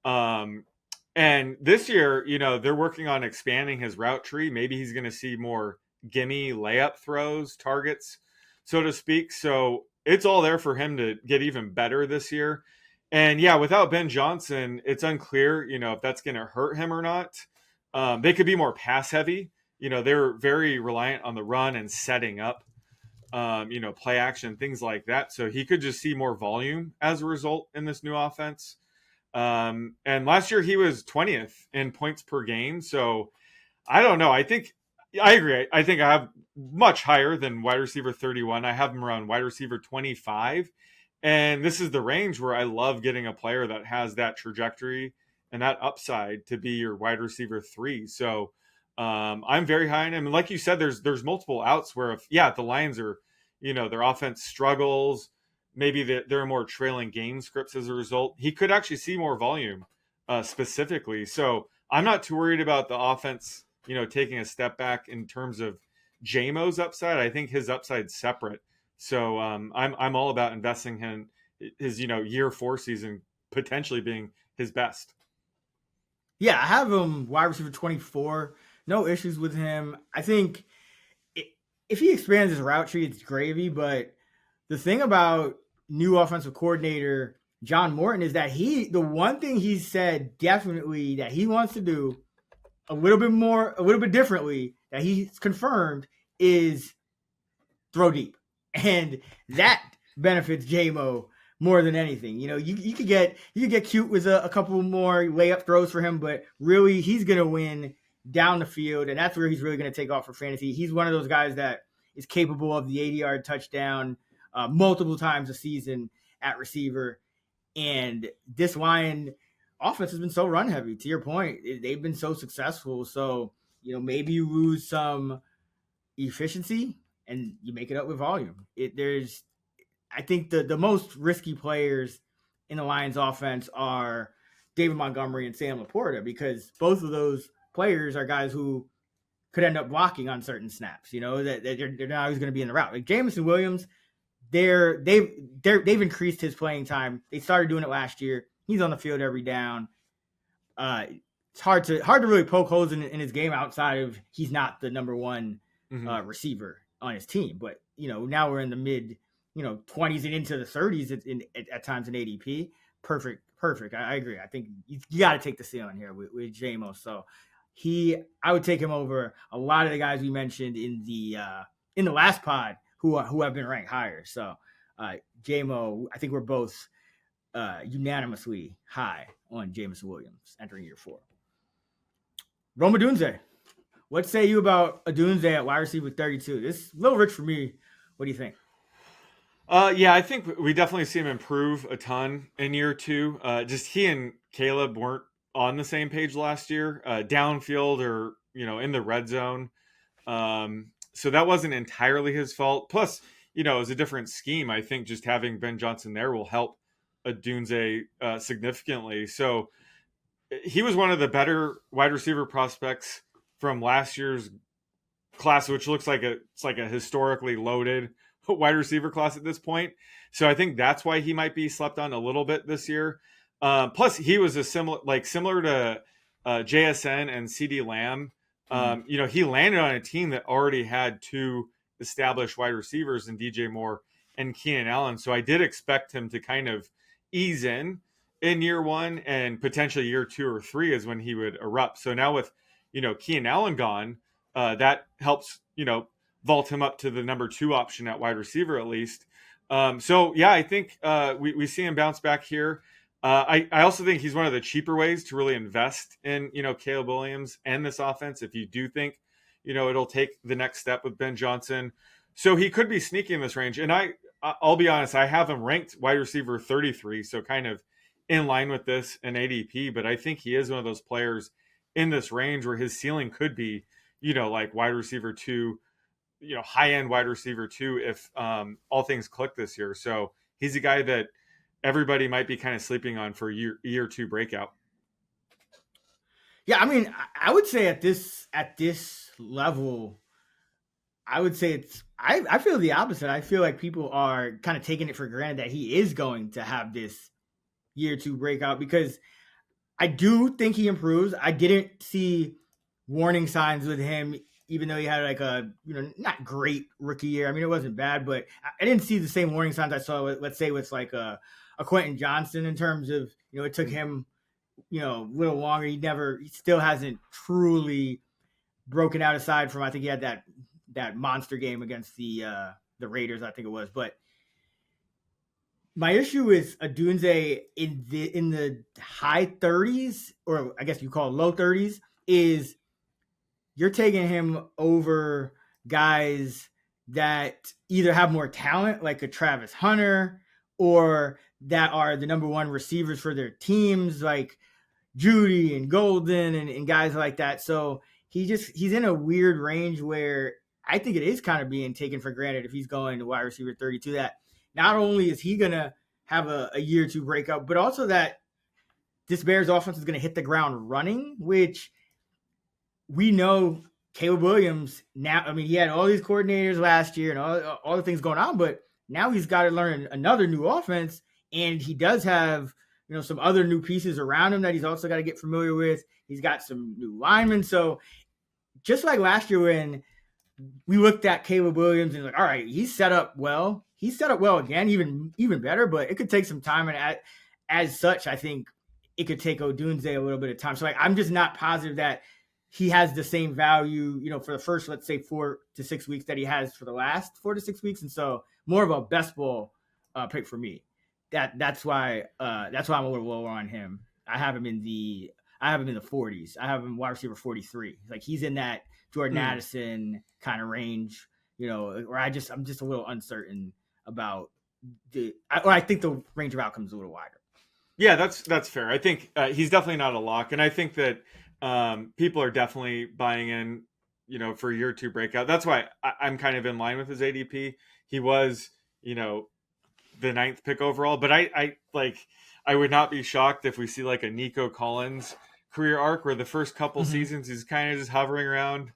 And this year, they're working on expanding his route tree. Maybe he's going to see more gimme layup throws, targets, so to speak. So it's all there for him to get even better this year. And yeah, without Ben Johnson, it's unclear, if that's going to hurt him or not. They could be more pass heavy. They're very reliant on the run and setting up, play action, things like that. So he could just see more volume as a result in this new offense. And last year he was 20th in points per game. So I don't know. I agree. I think I have much higher than wide receiver 31. I have him around wide receiver 25. And this is the range where I love getting a player that has that trajectory and that upside to be your wide receiver 3. So I'm very high on him. And like you said, there's multiple outs where if the Lions are, their offense struggles, maybe there are more trailing game scripts as a result. He could actually see more volume specifically. So I'm not too worried about the offense, taking a step back in terms of JMO's upside. I think his upside's separate. So I'm all about investing in his, year 4 season potentially being his best. Yeah, I have him wide receiver 24. No issues with him. I think if he expands his route tree, it's gravy. But the thing about new offensive coordinator John Morton is that the one thing he said definitely that he wants to do a little bit differently, that he's confirmed, is throw deep. And that benefits JMO more than anything. You could get cute with a couple more layup throws for him, but really he's gonna win down the field, and that's where he's really gonna take off for fantasy. He's one of those guys that is capable of the 80-yard touchdown multiple times a season at receiver. And this Lion offense has been so run heavy. To your point, they've been so successful. So maybe you lose some efficiency and you make it up with volume. I think the most risky players in the Lions offense are David Montgomery and Sam Laporta, because both of those players are guys who could end up blocking on certain snaps, that they're not always going to be in the route. Like Jameson Williams, they've increased his playing time. They started doing it last year. He's on the field every down. It's hard to really poke holes in his game outside of he's not the number one receiver on his team. But now we're in the mid 20s and into the 30s at times in ADP. Perfect. I agree. I think you got to take the ceiling here with JMO. So I would take him over a lot of the guys we mentioned in the last pod who have been ranked higher. So JMO, I think we're both unanimously high on Jameson Williams entering year 4. Rome Odunze. What say you about Odunze at wide receiver 32? This is a little rich for me. What do you think? Yeah, I think we definitely see him improve a ton in year 2. Just he and Caleb weren't on the same page last year, downfield or in the red zone. So that wasn't entirely his fault. Plus, it was a different scheme. I think just having Ben Johnson there will help Odunze significantly. So he was one of the better wide receiver prospects from last year's class, which looks like it's like a historically loaded wide receiver class at this point. So I think that's why he might be slept on a little bit this year. Plus, he was similar to JSN and CeeDee Lamb. He landed on a team that already had 2 established wide receivers in DJ Moore and Keenan Allen. So I did expect him to kind of ease in year 1, and potentially year 2 or 3 is when he would erupt. So now with, Keenan Allen gone, that helps, vault him up to the number 2 option at wide receiver at least. So yeah, I think we see him bounce back here. I also think he's one of the cheaper ways to really invest in, Caleb Williams and this offense. If you do think, it'll take the next step with Ben Johnson. So he could be sneaky in this range. And I'll be honest, I have him ranked wide receiver 33. So kind of in line with this in ADP, but I think he is one of those players in this range where his ceiling could be, like wide receiver 2, high-end wide receiver 2 if all things click this year. So he's a guy that everybody might be kind of sleeping on for year 2 breakout. Yeah, I mean, I would say at this level, I would say I feel the opposite. I feel like people are kind of taking it for granted that he is going to have this year 2 breakout, because I do think he improves. I didn't see warning signs with him, even though he had like a, not great rookie year. I mean, it wasn't bad, but I didn't see the same warning signs I saw, let's say, with like a Quentin Johnston, in terms of, it took him, a little longer. He still hasn't truly broken out, aside from, I think he had that monster game against the Raiders, I think it was. But my issue is Odunze in the high 30s, or I guess you call it low 30s, is you're taking him over guys that either have more talent, like a Travis Hunter, or that are the number 1 receivers for their teams, like Judy and Golden and guys like that. So he's in a weird range where I think it is kind of being taken for granted if he's going to wide receiver 32, that not only is he going to have a year 2 breakout, but also that this Bears offense is going to hit the ground running, which we know Caleb Williams now. I mean, he had all these coordinators last year and all the things going on, but now he's got to learn another new offense, and he does have, some other new pieces around him that he's also got to get familiar with. He's got some new linemen. So just like last year when we looked at Caleb Williams and like, all right, he's set up well. He's set up well again, even better, but it could take some time. And as such, I think it could take Odunze a little bit of time. So I'm just not positive that he has the same value, for the first, let's say, 4 to 6 weeks that he has for the last 4 to 6 weeks. And so more of a best ball pick for me. That's why I'm a little lower on him. I have him in the 40s. I have him wide receiver 43. Like he's in that Jordan Addison kind of range, where I'm just a little uncertain about I think the range of outcomes is a little wider. Yeah, that's fair. I think he's definitely not a lock, and I think that people are definitely buying in, for year 2 breakout. That's why I'm kind of in line with his ADP. He was, the 9th pick overall, but I would not be shocked if we see like a Nico Collins career arc where the first couple seasons he's kind of just hovering around,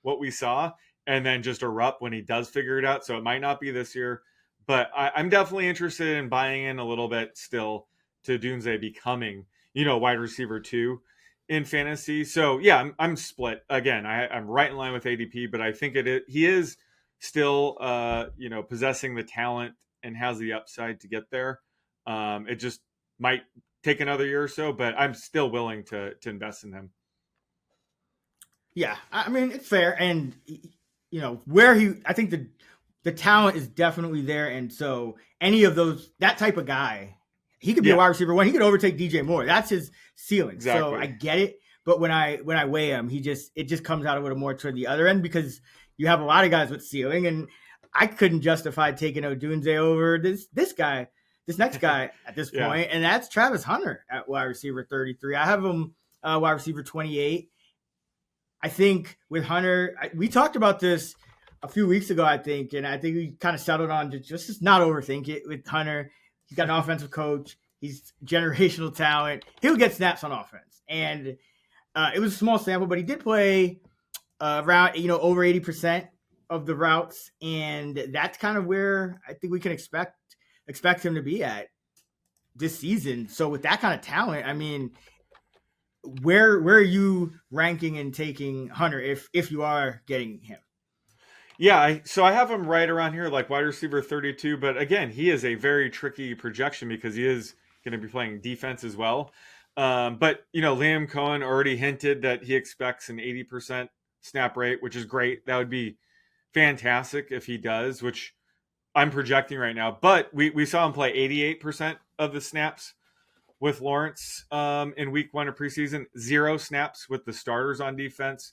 what we saw, and then just erupt when he does figure it out. So it might not be this year, but I'm definitely interested in buying in a little bit still to Odunze becoming, wide receiver 2 in fantasy. So yeah, I'm split again. I'm right in line with ADP, but I think he is still, possessing the talent and has the upside to get there. It just might take another year or so, but I'm still willing to invest in him. Yeah, I mean, it's fair. And, I think the talent is definitely there. And so any of that type of guy, he could be a wide receiver 1. He could overtake DJ Moore. That's his ceiling. Exactly. So I get it. But when I weigh him, it just comes out a little more toward the other end because you have a lot of guys with ceiling, and I couldn't justify taking Odunze over this next guy at this point, and that's Travis Hunter at wide receiver 33. I have him wide receiver 28. I think with Hunter, we talked about this a few weeks ago, I think, and I think we kind of settled on to just not overthink it with Hunter. He's got an offensive coach. He's generational talent. He'll get snaps on offense, and it was a small sample, but he did play around over 80% of the routes, and that's kind of where I think we can expect him to be at this season. So with that kind of talent, I mean, where are you ranking and taking Hunter if you are getting him? Yeah, so I have him right around here, like wide receiver 32. But again, he is a very tricky projection because he is going to be playing defense as well. But Liam Cohen already hinted that he expects an 80% snap rate, which is great. That would be fantastic if he does, which I'm projecting right now. But we saw him play 88% of the snaps with Lawrence in week 1 of preseason, 0 snaps with the starters on defense.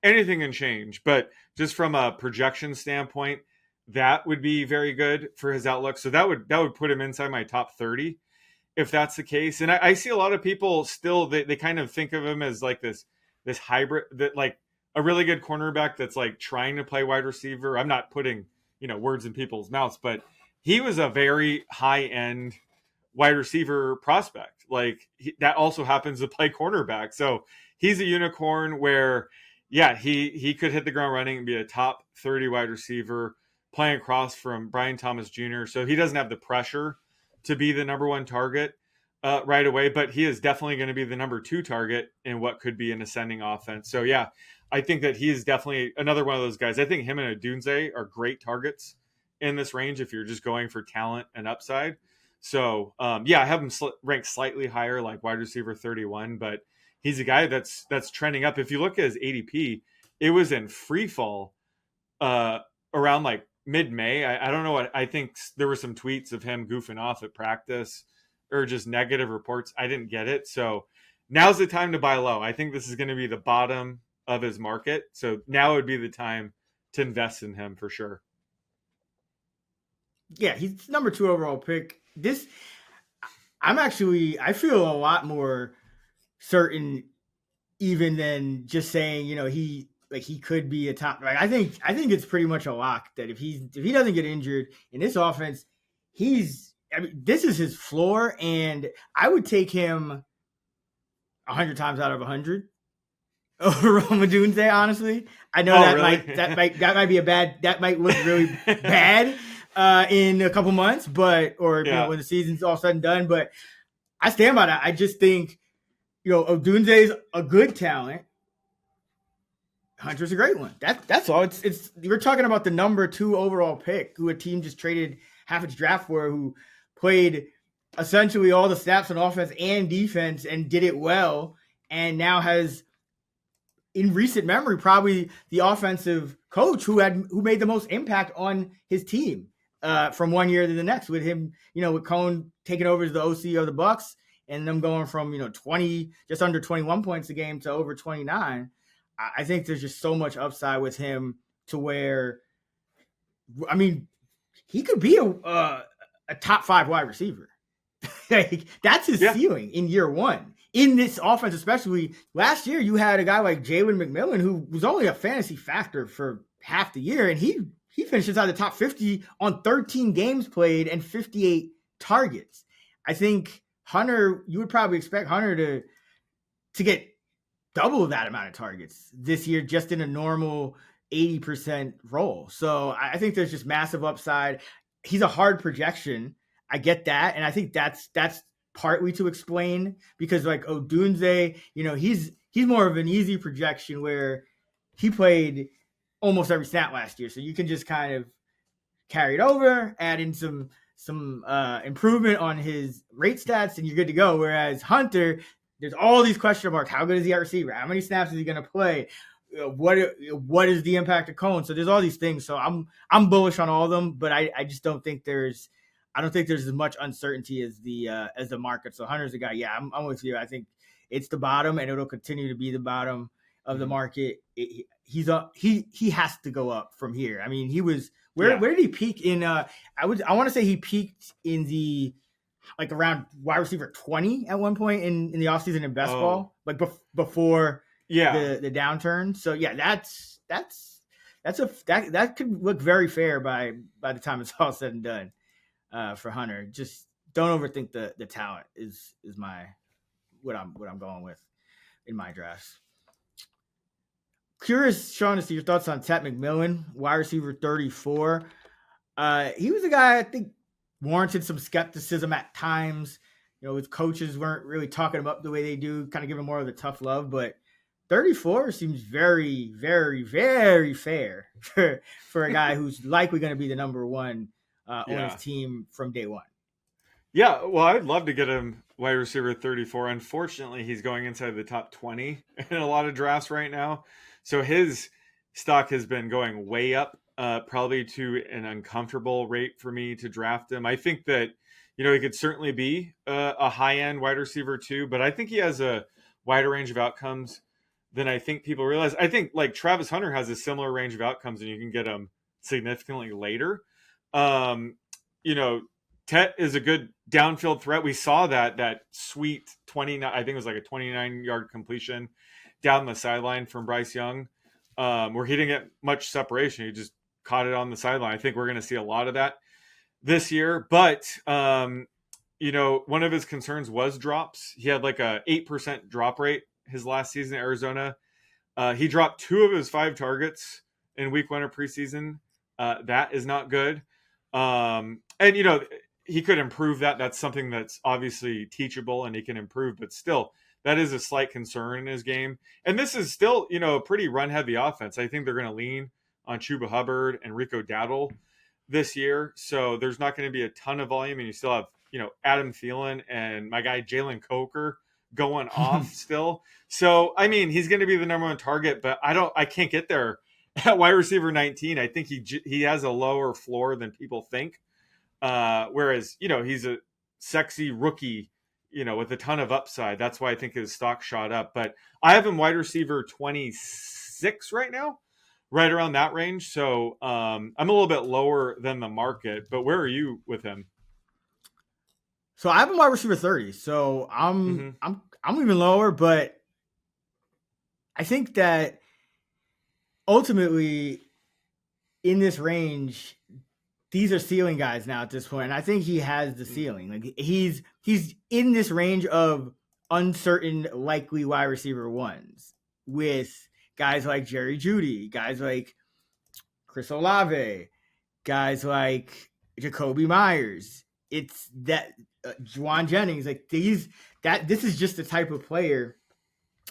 Anything can change, but just from a projection standpoint, that would be very good for his outlook. So that would put him inside my top 30 if that's the case. And I see a lot of people still, they kind of think of him as like this hybrid, that like a really good cornerback that's like trying to play wide receiver. I'm not putting, words in people's mouths, but he was a very high end wide receiver prospect. Like that also happens to play cornerback. So he's a unicorn where, yeah, he could hit the ground running and be a top 30 wide receiver playing across from Brian Thomas Jr. So he doesn't have the pressure to be the number 1 target right away, but he is definitely going to be the number 2 target in what could be an ascending offense. So yeah, I think that he is definitely another one of those guys. I think him and Odunze are great targets in this range if you're just going for talent and upside. So yeah, I have him ranked slightly higher, like wide receiver 31, but he's a guy that's trending up. If you look at his ADP, it was in free fall around like mid-May. I don't know what, I think there were some tweets of him goofing off at practice or just negative reports. I didn't get it. So now's the time to buy low. I think this is going to be the bottom of his market. So now would be the time to invest in him for sure. Yeah, he's number 2 overall pick. I feel a lot more certain even than just saying, he could be a top. Like I think it's pretty much a lock that if he doesn't get injured in this offense, this is his floor, and I would take him 100 times out of 100 over Odunze. Honestly, I know that might look really bad in a couple months, but when the season's all said and done. But I stand by that. I just think Odunze's a good talent. Hunter's a great one. That's all. It's we're talking about the number 2 overall pick, who a team just traded half its draft for, who played essentially all the snaps on offense and defense and did it well, and now has, in recent memory, probably the offensive coach who made the most impact on his team. from one year to the next with him, with Cohn taking over as the OC of the Bucks and them going from, 20, just under 21 points a game to over 29. I think there's just so much upside with him to where, I mean, he could be a top 5 wide receiver. Like, that's his ceiling in year one. In this offense, especially last year, you had a guy like Jalen McMillan who was only a fantasy factor for half the year, and he finished inside the top 50 on 13 games played and 58 targets. I think Hunter, you would probably expect Hunter to get double that amount of targets this year just in a normal 80% role. So I think there's just massive upside. He's a hard projection. I get that. And I think that's partly to explain because like Odunze, he's more of an easy projection where he played almost every snap last year. So you can just kind of carry it over, add in some improvement on his rate stats, and you're good to go. Whereas Hunter, there's all these question marks. How good is he at receiver? How many snaps is he going to play? What is the impact of Cohn? So there's all these things. So I'm bullish on all of them, but I just don't think there's as much uncertainty as the market. So Hunter's a guy. Yeah, I'm with you. I think it's the bottom, and it'll continue to be the bottom of the market. He has to go up from here. I mean, he was where did he peak in? I want to say he peaked in the like around wide receiver 20 at one point in the offseason in best ball, like before the downturn. So yeah, that could look very fair by the time it's all said and done for Hunter. Just don't overthink the talent is what I'm going with in my drafts. Curious, Sean, to see your thoughts on Tet McMillan, wide receiver 34. He was a guy I think warranted some skepticism at times. His coaches weren't really talking him up the way they do, kind of giving more of the tough love. But 34 seems very, very, very fair for a guy who's likely going to be the number one on his team from day one. Yeah, well, I'd love to get him wide receiver 34. Unfortunately, he's going inside the top 20 in a lot of drafts right now. So his stock has been going way up, probably to an uncomfortable rate for me to draft him. I think that, he could certainly be a high-end wide receiver too, but I think he has a wider range of outcomes than I think people realize. I think like Travis Hunter has a similar range of outcomes and you can get him significantly later. Tet is a good downfield threat. We saw that sweet 29, I think it was like a 29-yard completion down the sideline from Bryce Young, where he didn't get much separation. He just caught it on the sideline. I think we're going to see a lot of that this year. But, one of his concerns was drops. He had like a 8% drop rate his last season at Arizona. He dropped 2 of his 5 targets in week 1 of preseason. That is not good. And, he could improve that. That's something that's obviously teachable and he can improve, but still, that is a slight concern in his game. And this is still, a pretty run-heavy offense. I think they're going to lean on Chuba Hubbard and Rico Dowdle this year. So there's not going to be a ton of volume. And you still have, Adam Thielen and my guy Jalen Coker going off still. So, I mean, he's going to be the number 1 target, but I can't get there at wide receiver 19. I think he has a lower floor than people think. Whereas, he's a sexy rookie, with a ton of upside. That's why I think his stock shot up. But I have him wide receiver 26 right now, right around that range. So I'm a little bit lower than the market. But where are you with him? So I have him wide receiver 30. So I'm even lower, but I think that ultimately in this range, these are ceiling guys now at this point, and I think he has the ceiling. Like he's in this range of uncertain, likely wide receiver ones with guys like Jerry Jeudy, guys like Chris Olave, guys like Jacoby Myers. It's that Juwan Jennings. Like this is just the type of player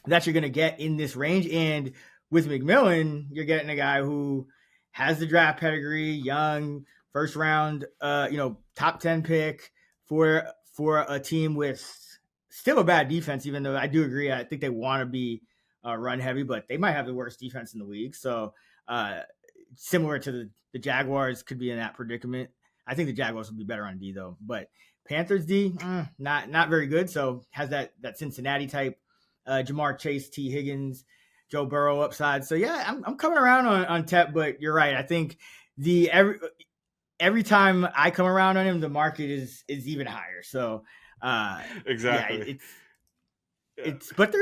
that you're going to get in this range. And with McMillan, you're getting a guy who has the draft pedigree, young, first round, top 10 pick for a team with still a bad defense, even though I do agree. I think they want to be run heavy, but they might have the worst defense in the league. So similar to the Jaguars could be in that predicament. I think the Jaguars will be better on D though. But Panthers D, not very good. So has that Cincinnati type, Jamar Chase, T Higgins, Joe Burrow upside. So yeah, I'm coming around on Tet, but you're right. I think every time I come around on him, the market is even higher. So exactly. Yeah, but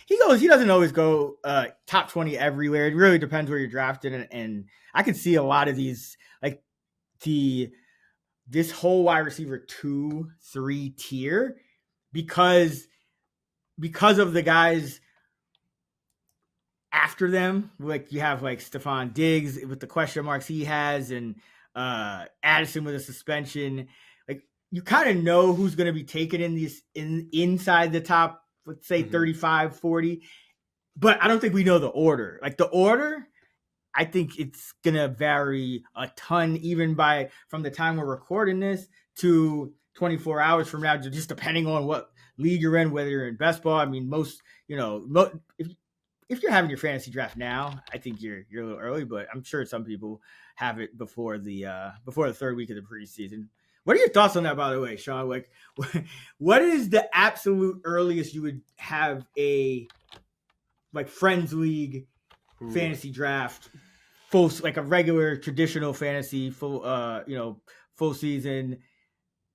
he doesn't always go top 20 everywhere. It really depends where you're drafted, and I could see a lot of these like this whole wide receiver 2-3 tier because of the guys after them. Like you have like Stephon Diggs with the question marks he has, and Addison with a suspension. Like you kind of know who's going to be taken inside the top, let's say 35, 40. But I don't think we know the order. Like the order, I think it's going to vary a ton, even from the time we're recording this to 24 hours from now, just depending on what league you're in, whether you're in best ball. I mean, if you're having your fantasy draft now, I think you're a little early, but I'm sure some people have it before the third week of the preseason. What are your thoughts on that, by the way, Sean? Like, what is the absolute earliest you would have a friends league fantasy draft, like a regular traditional fantasy full season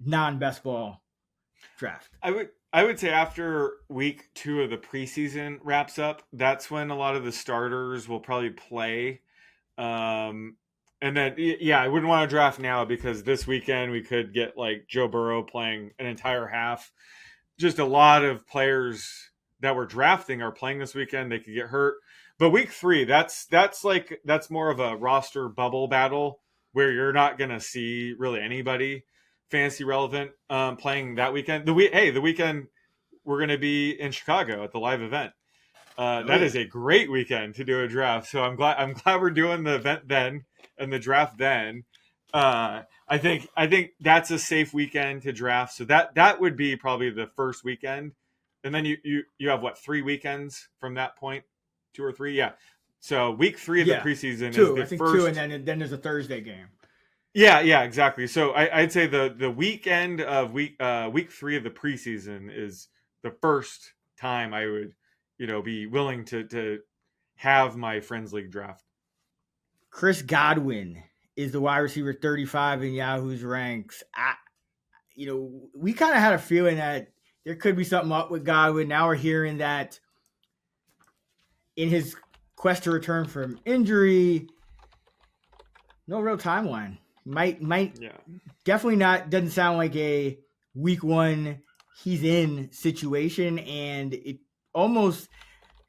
non-best ball draft? I would say after week 2 of the preseason wraps up, that's when a lot of the starters will probably play. And then, yeah, I wouldn't want to draft now because this weekend we could get like Joe Burrow playing an entire half. Just a lot of players that we're drafting are playing this weekend. They could get hurt. But week 3, that's more of a roster bubble battle where you're not going to see really anybody fantasy relevant playing that weekend. The weekend we're going to be in Chicago at the live event. That is a great weekend to do a draft. So I'm glad we're doing the event then and the draft then. I think that's a safe weekend to draft. So that would be probably the first weekend, and then you have what, 3 weekends from that point, 2 or 3, yeah. So week 3 of the preseason 2, is the first. 2, and then there's a Thursday game. Yeah, exactly. So I'd say the weekend of week 3 of the preseason is the first time I would, be willing to have my Friends League draft. Chris Godwin is the wide receiver 35 in Yahoo's ranks. We kind of had a feeling that there could be something up with Godwin. Now we're hearing that in his quest to return from injury, no real timeline. Might definitely not. Doesn't sound like a week 1 he's in situation, and it almost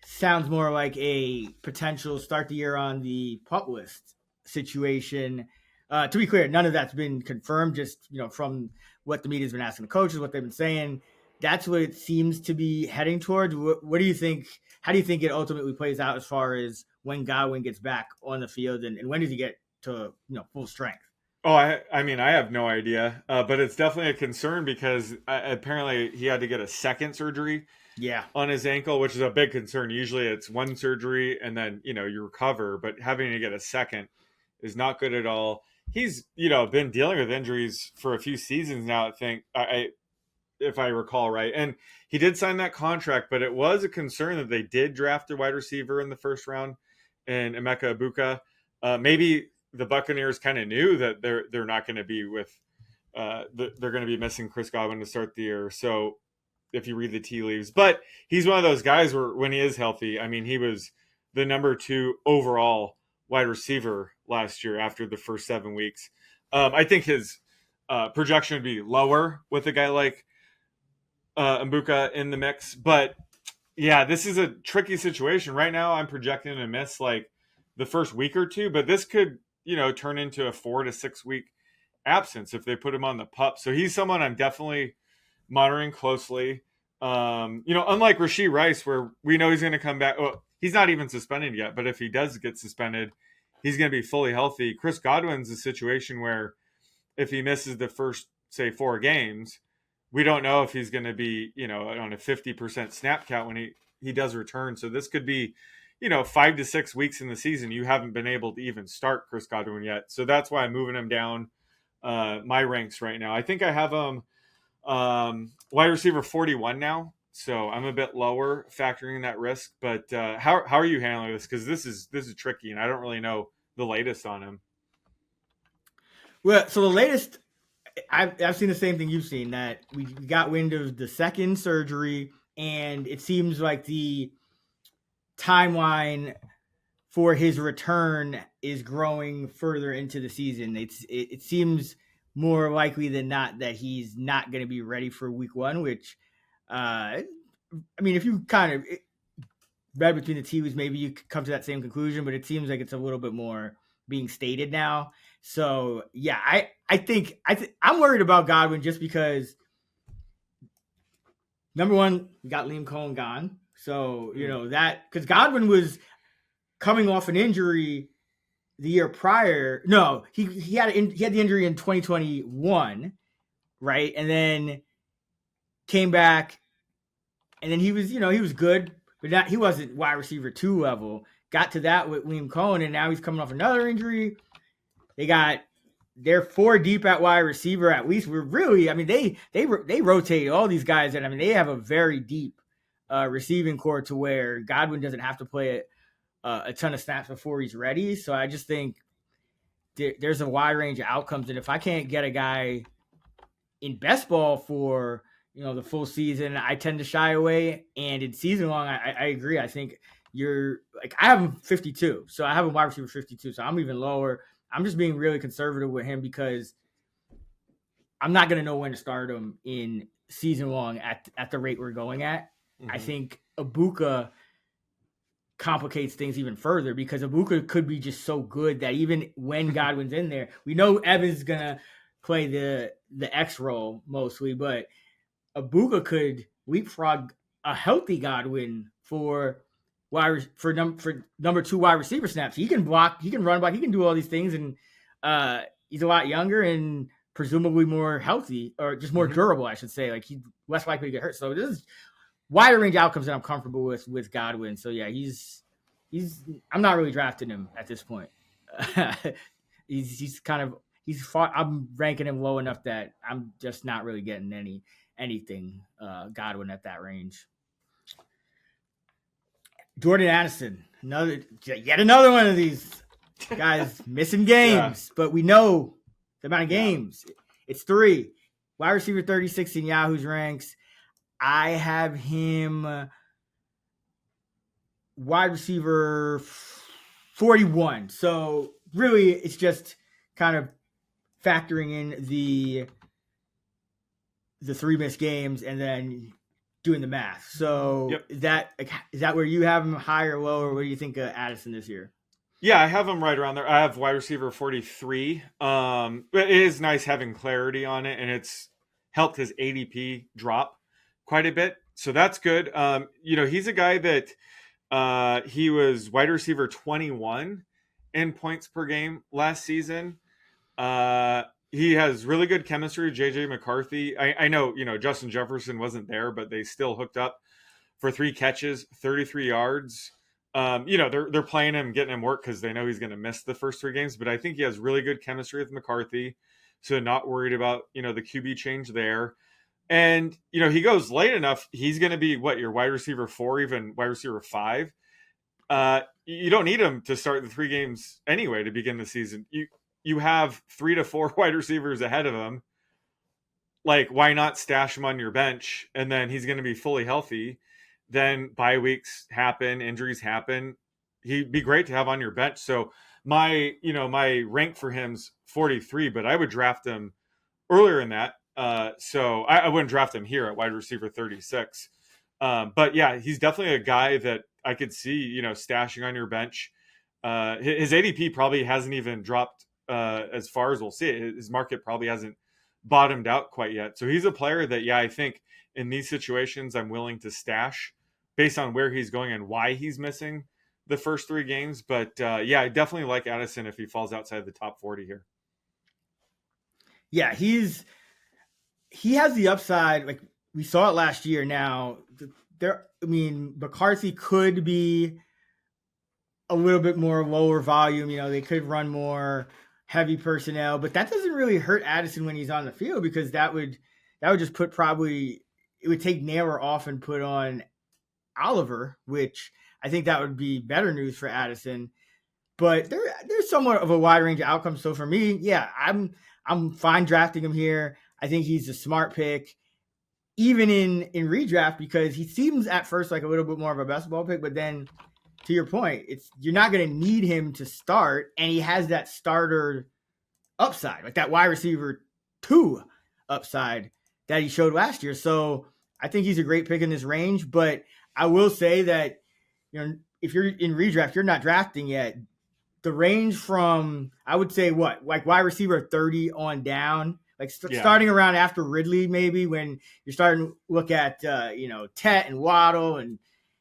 sounds more like a potential start the year on the pup list situation. To be clear, none of that's been confirmed. Just from what the media's been asking the coaches, what they've been saying, that's what it seems to be heading towards. What do you think? How do you think it ultimately plays out as far as when Godwin gets back on the field, and when does he get to full strength? Oh, I mean, I have no idea, but it's definitely a concern because apparently he had to get a second surgery on his ankle, which is a big concern. Usually it's one surgery and then, you recover, but having to get a second is not good at all. He's, been dealing with injuries for a few seasons now, I think, if I recall right. And he did sign that contract, but it was a concern that they did draft a wide receiver in the first round in Emeka Egbuka. Maybe the Buccaneers kind of knew that they're not going to be with they're going to be missing Chris Godwin to start the year. So if you read the tea leaves, but he's one of those guys where when he is healthy, I mean, he was the number 2 overall wide receiver last year after the first 7 weeks. I think his projection would be lower with a guy like Egbuka in the mix, but yeah, this is a tricky situation right now. I'm projecting to miss like the first week or 2, but this could turn into a 4 to 6 week absence if they put him on the pup. So he's someone I'm definitely monitoring closely. Unlike Reshee Rice, where we know he's going to come back. Well, he's not even suspended yet, but if he does get suspended, he's going to be fully healthy. Chris Godwin's a situation where if he misses the first, say, 4 games, we don't know if he's going to be, on a 50% snap count when he does return. So this could be 5 to 6 weeks in the season, you haven't been able to even start Chris Godwin yet. So that's why I'm moving him down my ranks right now. I think I have him wide receiver 41 now, so I'm a bit lower factoring that risk. But how are you handling this? Because this is tricky, and I don't really know the latest on him. Well, so the latest, I've seen the same thing you've seen, that we got wind of the second surgery, and it seems like the timeline for his return is growing further into the season. It seems more likely than not that he's not going to be ready for week 1, which, I mean, if you kind of read between the tea leaves, maybe you could come to that same conclusion, but it seems like it's a little bit more being stated now. So yeah, I think I'm worried about Godwin just because, number one, we got Liam Cohen gone. So, you know, that, because Godwin was coming off an injury the year prior. No, he had the injury in 2021, right? And then came back, and then he was good, but he wasn't wide receiver 2 level. Got to that with Liam Cohen, and now he's coming off another injury. They're 4 deep at wide receiver at least. We're really, I mean, they rotate all these guys, and I mean, they have a very deep receiving core to where Godwin doesn't have to play a ton of snaps before he's ready. So I just think there's a wide range of outcomes, and if I can't get a guy in best ball for the full season, I tend to shy away. And in season long, I agree. I think I have him 52, so I have a wide receiver 52, so I'm even lower. I'm just being really conservative with him because I'm not going to know when to start him in season long at the rate we're going at. Mm-hmm. I think Ibuka complicates things even further because Ibuka could be just so good that even when Godwin's in there, we know Evans is going to play the X role mostly, but Ibuka could leapfrog a healthy Godwin for number 2 wide receiver snaps. He can block, he can run block, he can do all these things, and he's a lot younger and presumably more healthy, or just more durable, I should say. Like, he's less likely to get hurt. So this is wider range outcomes that I'm comfortable with Godwin. So yeah, he's I'm not really drafting him at this point. I'm ranking him low enough that I'm just not really getting anything Godwin at that range. Jordan Addison, yet another one of these guys missing games, but we know the amount of games. It's 3. Wide receiver 36 in Yahoo's ranks. I have him wide receiver 41. So really, it's just kind of factoring in the 3 missed games and then doing the math. So is that where you have him, high or low, or what do you think of Addison this year? Yeah, I have him right around there. I have wide receiver 43. But it is nice having clarity on it, and it's helped his ADP drop quite a bit. So that's good. He's a guy that he was wide receiver 21 in points per game last season. He has really good chemistry with JJ McCarthy. I know, Justin Jefferson wasn't there, but they still hooked up for 3 catches, 33 yards. They're playing him, getting him work because they know he's going to miss the first 3 games. But I think he has really good chemistry with McCarthy, so not worried about the QB change there. And he goes late enough, he's going to be your wide receiver 4, even wide receiver 5. You don't need him to start the 3 games anyway to begin the season. You have 3 to 4 wide receivers ahead of him. Like, why not stash him on your bench? And then he's going to be fully healthy. Then bye weeks happen, injuries happen. He'd be great to have on your bench. So my rank for him's 43, but I would draft him earlier in that. So I wouldn't draft him here at wide receiver 36. But yeah, he's definitely a guy that I could see, stashing on your bench. His ADP probably hasn't even dropped as far as we'll see it. His market probably hasn't bottomed out quite yet. So he's a player that, I think in these situations, I'm willing to stash based on where he's going and why he's missing the first 3 games. But I definitely like Addison if he falls outside the top 40 here. Yeah, he has the upside. Like, we saw it last year. Now, McCarthy could be a little bit more lower volume. They could run more heavy personnel, but that doesn't really hurt Addison when he's on the field because that would just put it would take Naylor off and put on Oliver, which I think that would be better news for Addison. But there's somewhat of a wide range of outcomes. So for me, yeah, I'm fine drafting him here. I think he's a smart pick, even in redraft, because he seems at first like a little bit more of a best ball pick, but then to your point, you're not going to need him to start, and he has that starter upside, like that wide receiver 2 upside that he showed last year. So I think he's a great pick in this range, but I will say that, if you're in redraft, you're not drafting yet. The range from, I would say, like wide receiver 30 on down, like starting around after Ridley, maybe, when you're starting to look at, Tet and Waddle and,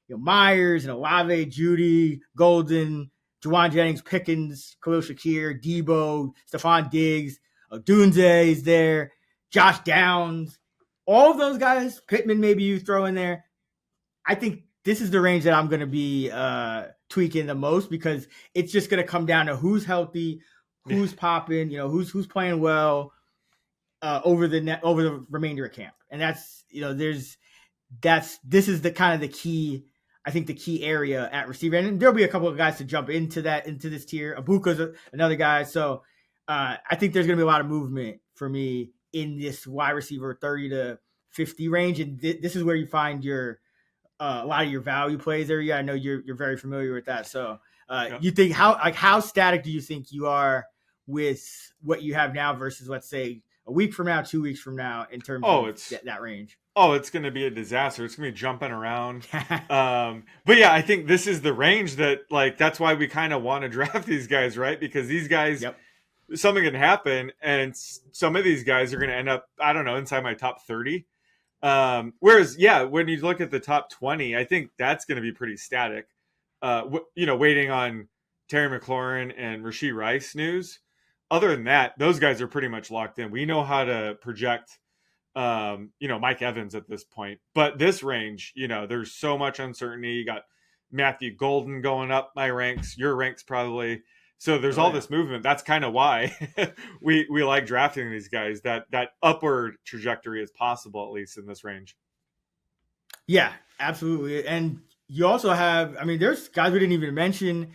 Myers and Olave, Judy, Golden, Juwan Jennings, Pickens, Khalil Shakir, Debo, Stephon Diggs, Odunze is there, Josh Downs, all of those guys, Pittman maybe you throw in there. I think this is the range that I'm going to be tweaking the most, because it's just going to come down to who's healthy, who's popping, who's playing well over the remainder of camp. And that's, this is the kind of the key, I think, the key area at receiver. And there'll be a couple of guys to jump into this tier. Abuka's another guy. So I think there's going to be a lot of movement for me in this wide receiver 30 to 50 range. And this is where you find a lot of your value plays there. Yeah, I know you're very familiar with that. So you think how static do you think you are with what you have now versus, let's say, a week from now, 2 weeks from now, in terms of that range? Oh, it's going to be a disaster. It's going to be jumping around. But yeah, I think this is the range that, like, that's why we kind of want to draft these guys, right? Because these guys, something can happen, and some of these guys are going to end up, I don't know, inside my top 30. Whereas, when you look at the top 20, I think that's going to be pretty static. Waiting on Terry McLaurin and Reshee Rice news. Other than that, those guys are pretty much locked in. We know how to project, Mike Evans at this point. But this range, there's so much uncertainty. You got Matthew Golden going up my ranks, your ranks probably. So there's all this movement. That's kind of why we like drafting these guys. That upward trajectory is possible, at least in this range. Yeah, absolutely. And you also have, there's guys we didn't even mention.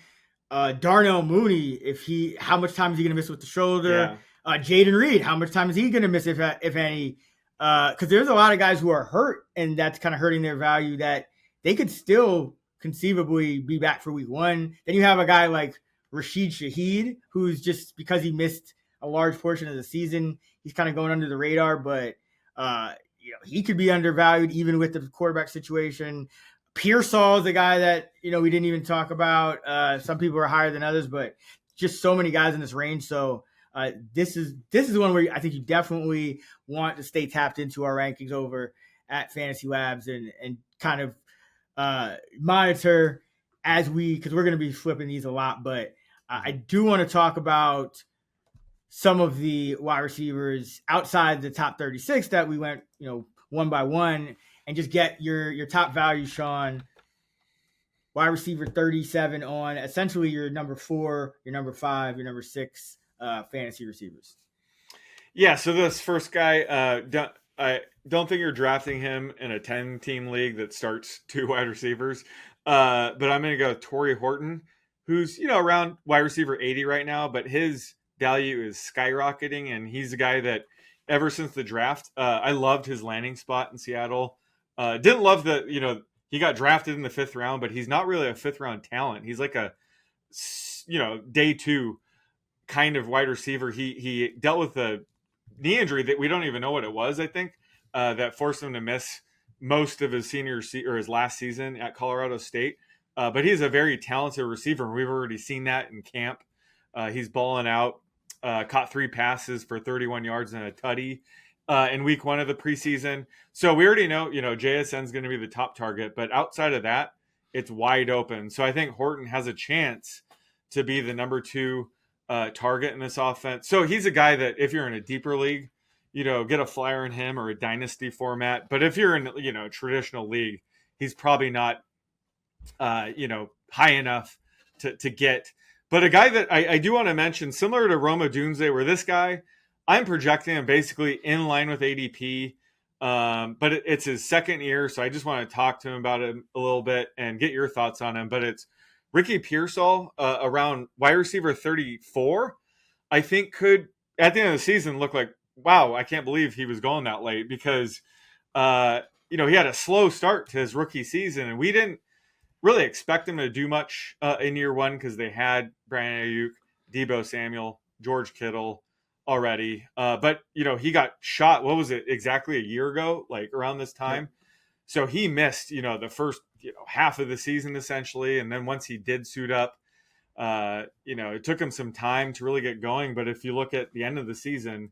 Darnell Mooney, how much time is he going to miss with the shoulder? Yeah. Jaden Reed, how much time is he going to miss, if any? Because there's a lot of guys who are hurt, and that's kind of hurting their value, that they could still conceivably be back for week 1. Then you have a guy like Rashid Shaheed, who's, just because he missed a large portion of the season, he's kind of going under the radar, but he could be undervalued even with the quarterback situation. Pearsall is a guy that, we didn't even talk about. Some people are higher than others, but just so many guys in this range. So this is one where I think you definitely want to stay tapped into our rankings over at Fantasy Labs and kind of monitor because we're going to be flipping these a lot. But I do want to talk about some of the wide receivers outside the top 36 that we went, one by one, and just get your top value, Sean. Wide receiver 37 on essentially your number 4, your number 5, your number 6 fantasy receivers. Yeah, so this first guy, I don't think you're drafting him in a 10-team league that starts 2 wide receivers. But I'm going to go Torrey Horton, who's, around wide receiver 80 right now, but his value is skyrocketing, and he's a guy that ever since the draft, I loved his landing spot in Seattle. Didn't love that, he got drafted in the 5th round, but he's not really a 5th round talent. He's like a, day 2 kind of wide receiver. He dealt with a knee injury that we don't even know what it was, I think, that forced him to miss most of his his last season at Colorado State. But he's a very talented receiver, and we've already seen that in camp. He's balling out, caught 3 passes for 31 yards and a tutty in week 1 of the preseason. So we already know, JSN is going to be the top target, but outside of that, it's wide open. So I think Horton has a chance to be the number 2 target in this offense. So he's a guy that if you're in a deeper league, get a flyer in him, or a dynasty format. But if you're in, a traditional league, he's probably not, high enough to get But a guy that I do want to mention, similar to Rome Odunze, where this guy, I'm projecting him basically in line with ADP. But it's his second year, so I just want to talk to him about it a little bit and get your thoughts on him. But it's Ricky Pearsall, around wide receiver 34, I think could, at the end of the season, look like, wow, I can't believe he was going that late because, he had a slow start to his rookie season, and we didn't really expect him to do much in year one because they had Brandon Ayuk, Deebo Samuel, George Kittle already. But, he got shot, what was it, exactly a year ago, like around this time? Yeah. So he missed, the first half of the season essentially. And then once he did suit up, it took him some time to really get going. But if you look at the end of the season,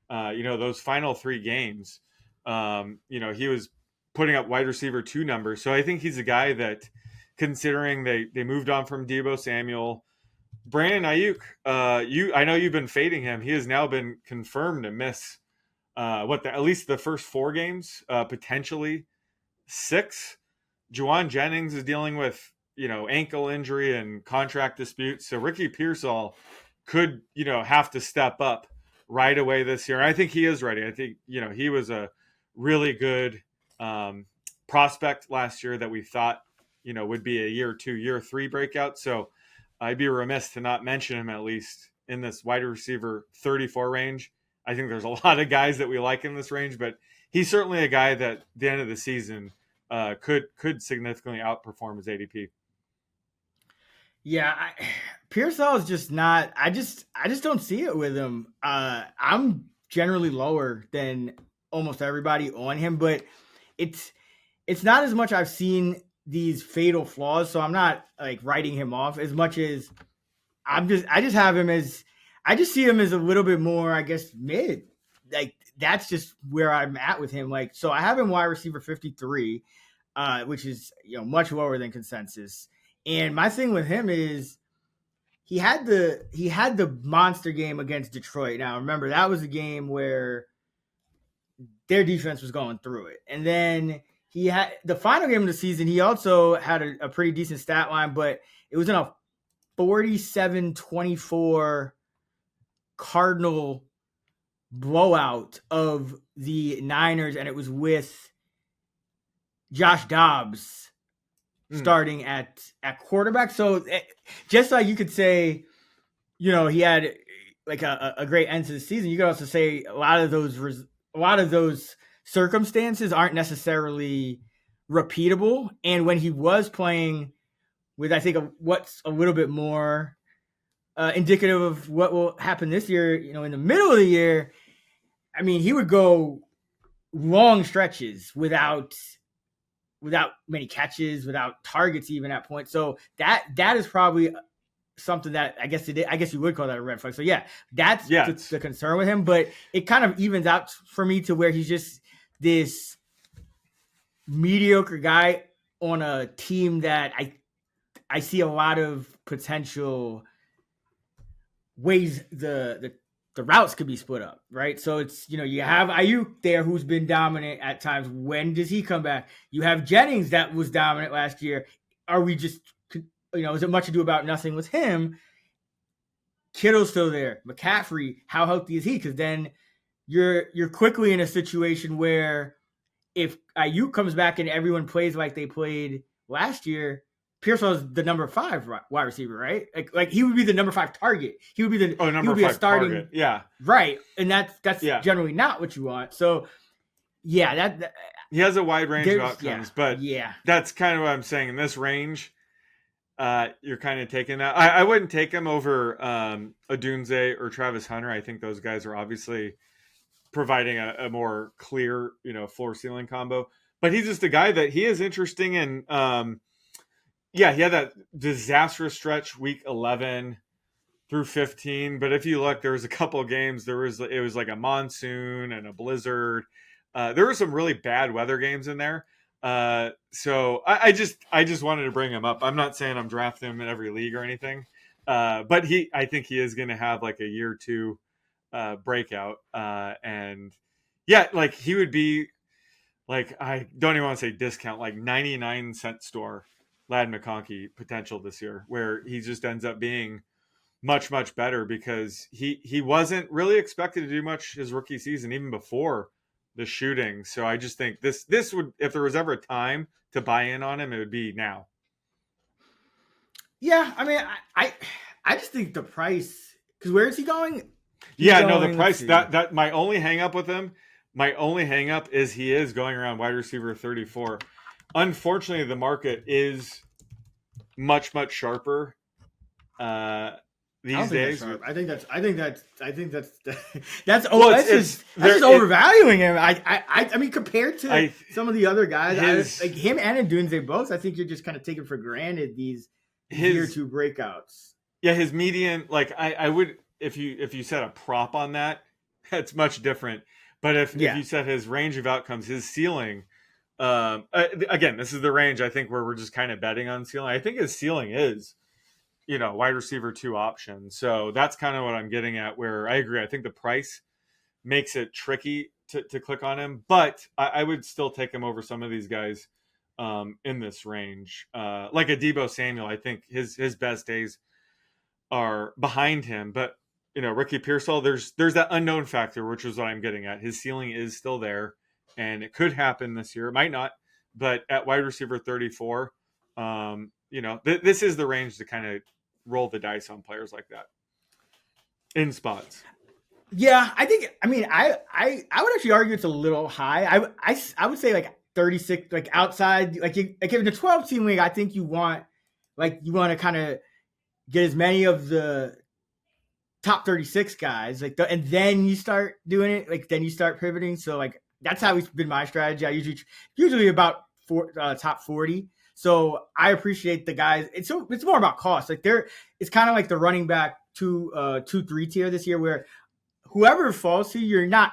those final 3 games, he was putting up wide receiver 2 numbers. So I think he's a guy that, considering they moved on from Deebo Samuel, Brandon Ayuk, I know you've been fading him. He has now been confirmed to miss at least the first 4 games, potentially 6. Juwan Jennings is dealing with ankle injury and contract disputes. So Ricky Pearsall could have to step up right away this year. I think he is ready. I think he was a really good prospect last year that we thought would be a year 2, year 3 breakout. So I'd be remiss to not mention him at least in this wide receiver 34 range. I think there's a lot of guys that we like in this range, but he's certainly a guy that at the end of the season could significantly outperform his ADP. Yeah, Pearsall is just not. I just don't see it with him. I'm generally lower than almost everybody on him, but it's not as much I've seen these fatal flaws, so I'm not like writing him off as much as I just see him as a little bit more, I guess, mid. Like that's just where I'm at with him. Like, so I have him wide receiver 53, which is much lower than consensus. And my thing with him is he had the monster game against Detroit. Now remember, that was a game where their defense was going through it, and then he had the final game of the season. He also had a pretty decent stat line, but it was in a 47-24 Cardinal blowout of the Niners, and it was with Josh Dobbs starting at quarterback. So just like you could say, he had like a great end to the season, you could also say a lot of those circumstances aren't necessarily repeatable. And when he was playing with, I think, what's a little bit more indicative of what will happen this year, in the middle of the year, I mean, he would go long stretches without many catches, without targets even at points. So that is probably something that I guess you would call that a red flag. So that's the concern with him, but it kind of evens out for me to where he's just this mediocre guy on a team that I see a lot of potential ways the routes could be split up, right? So it's, you have Ayuk there who's been dominant at times. When does he come back? You have Jennings that was dominant last year. Are we just, is it much ado about nothing with him? Kittle's still there. McCaffrey, how healthy is he? Because then you're quickly in a situation where if Ayuk comes back and everyone plays like they played last year, Pearsall is the number 5 wide receiver, right? Like he would be the number 5 target. He would be the number 5 starting target. Yeah, right. And that's generally not what you want. So that he has a wide range of outcomes, but that's kind of what I'm saying. In this range, you're kind of taking that. I wouldn't take him over Odunze or Travis Hunter. I think those guys are obviously providing a more clear, floor ceiling combo. But he's just a guy that he is interesting in. He had that disastrous stretch week 11 through 15. But if you look, there was a couple of games. It was like a monsoon and a blizzard. There were some really bad weather games in there. So I just wanted to bring him up. I'm not saying I'm drafting him in every league or anything. But I think he is going to have like a year 2 breakout. And like he would be like, I don't even want to say discount, like 99-cent store Ladd McConkey potential this year, where he just ends up being much, much better because he wasn't really expected to do much his rookie season, even before the shooting. So I just think this would, if there was ever a time to buy in on him, it would be now. Yeah, I mean, I just think the price, because where is he going? The price, that my only hang up with him, is he is going around wide receiver 34. Unfortunately, the market is much, much sharper these days. I think that's just overvaluing him. I mean, compared to some of the other guys, like him and Odunze both, I think you're just kind of taking for granted these year two breakouts. Yeah, his median, like I would, if you set a prop on that, that's much different. But if you set his range of outcomes, his ceiling, again, this is the range I think where we're just kind of betting on ceiling. I think his ceiling is, wide receiver 2 option. So that's kind of what I'm getting at, where I agree. I think the price makes it tricky to click on him, but I would still take him over some of these guys in this range. Like a Deebo Samuel, I think his best days are behind him. But, Ricky Pearsall, there's that unknown factor, which is what I'm getting at. His ceiling is still there, and it could happen this year. It might not, but at wide receiver 34, this is the range to kind of roll the dice on players like that in spots. Yeah, I would actually argue it's a little high. I would say like 36, like outside, like in the 12 team league, I think you want to kind of get as many of the top 36 guys, and then you start doing it, then you start pivoting. So that's how it's been my strategy. I usually about top 40. So I appreciate the guys. It's more about cost. It's kind of like the running back 2-3 tier this year, where whoever falls to you, you're not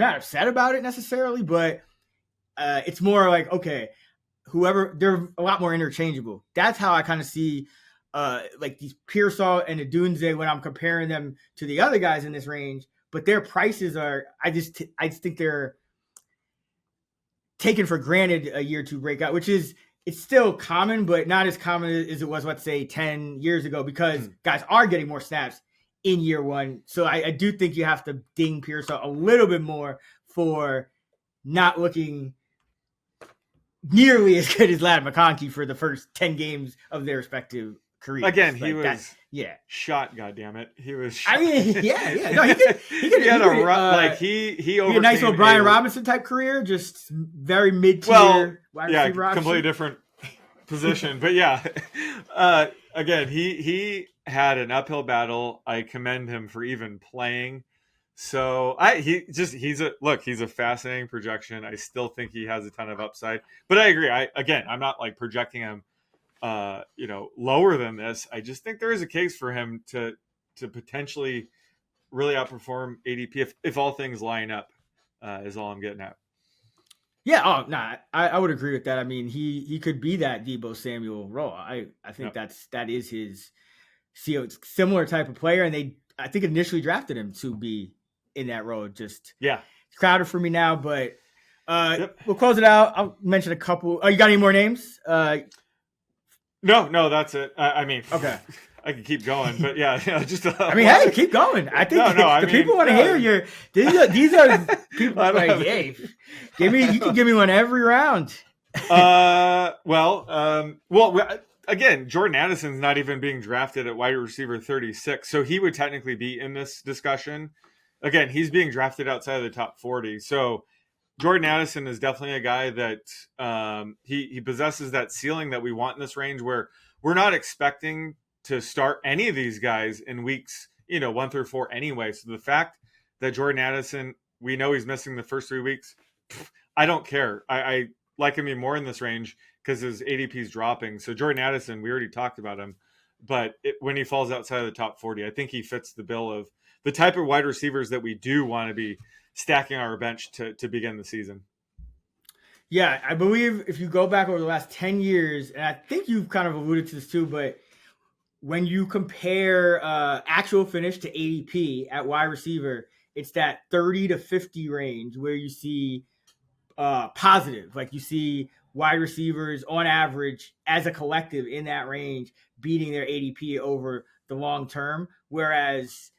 upset about it necessarily, but it's more like, okay, whoever, they're a lot more interchangeable. That's how I kind of see these Pearsall and Odunze when I'm comparing them to the other guys in this range. But their prices are, I just think they're taken for granted a year two breakout, which is, it's still common, but not as common as it was, let's say, 10 years ago, because guys are getting more snaps in year one. So I do think you have to ding Pearsall a little bit more for not looking nearly as good as Ladd McConkey for the first 10 games of their respective careers. Again, he was shot. Goddammit, he was shot. I mean, yeah. No, he had a nice little Brian Robinson type career, just very mid-tier wide receiver option. Completely different position, but again, he had an uphill battle. I commend him for even playing. So he's a fascinating projection. I still think he has a ton of upside, but I agree. I'm not projecting him lower than this. I just think there is a case for him to potentially really outperform ADP if all things line up, is all I'm getting at. Yeah. Oh, no, I would agree with that. I mean, he could be that Deebo Samuel role. I think that is his similar type of player. And I think initially drafted him to be in that role. Just it's crowded for me now, but we'll close it out. I'll mention a couple. Oh, you got any more names? No, that's it. Okay. I can keep going, but just. Hey, keep going. I think people want to hear your. These are people hey, you can give me one every round. Again, Jordan Addison's not even being drafted at wide receiver 36, so he would technically be in this discussion. Again, he's being drafted outside of the top 40, so Jordan Addison is definitely a guy that he possesses that ceiling that we want in this range, where we're not expecting to start any of these guys in weeks 1 through 4 anyway. So the fact that Jordan Addison, we know he's missing the first 3 weeks, I don't care. I like him even more in this range because his ADP is dropping. So Jordan Addison, we already talked about him, but when he falls outside of the top 40, I think he fits the bill of the type of wide receivers that we do want to be stacking our bench to begin the season. Yeah, I believe if you go back over the last 10 years, and I think you've kind of alluded to this too, but when you compare actual finish to ADP at wide receiver, it's that 30 to 50 range where you see positive. You see wide receivers on average as a collective in that range beating their ADP over the long term, Whereas,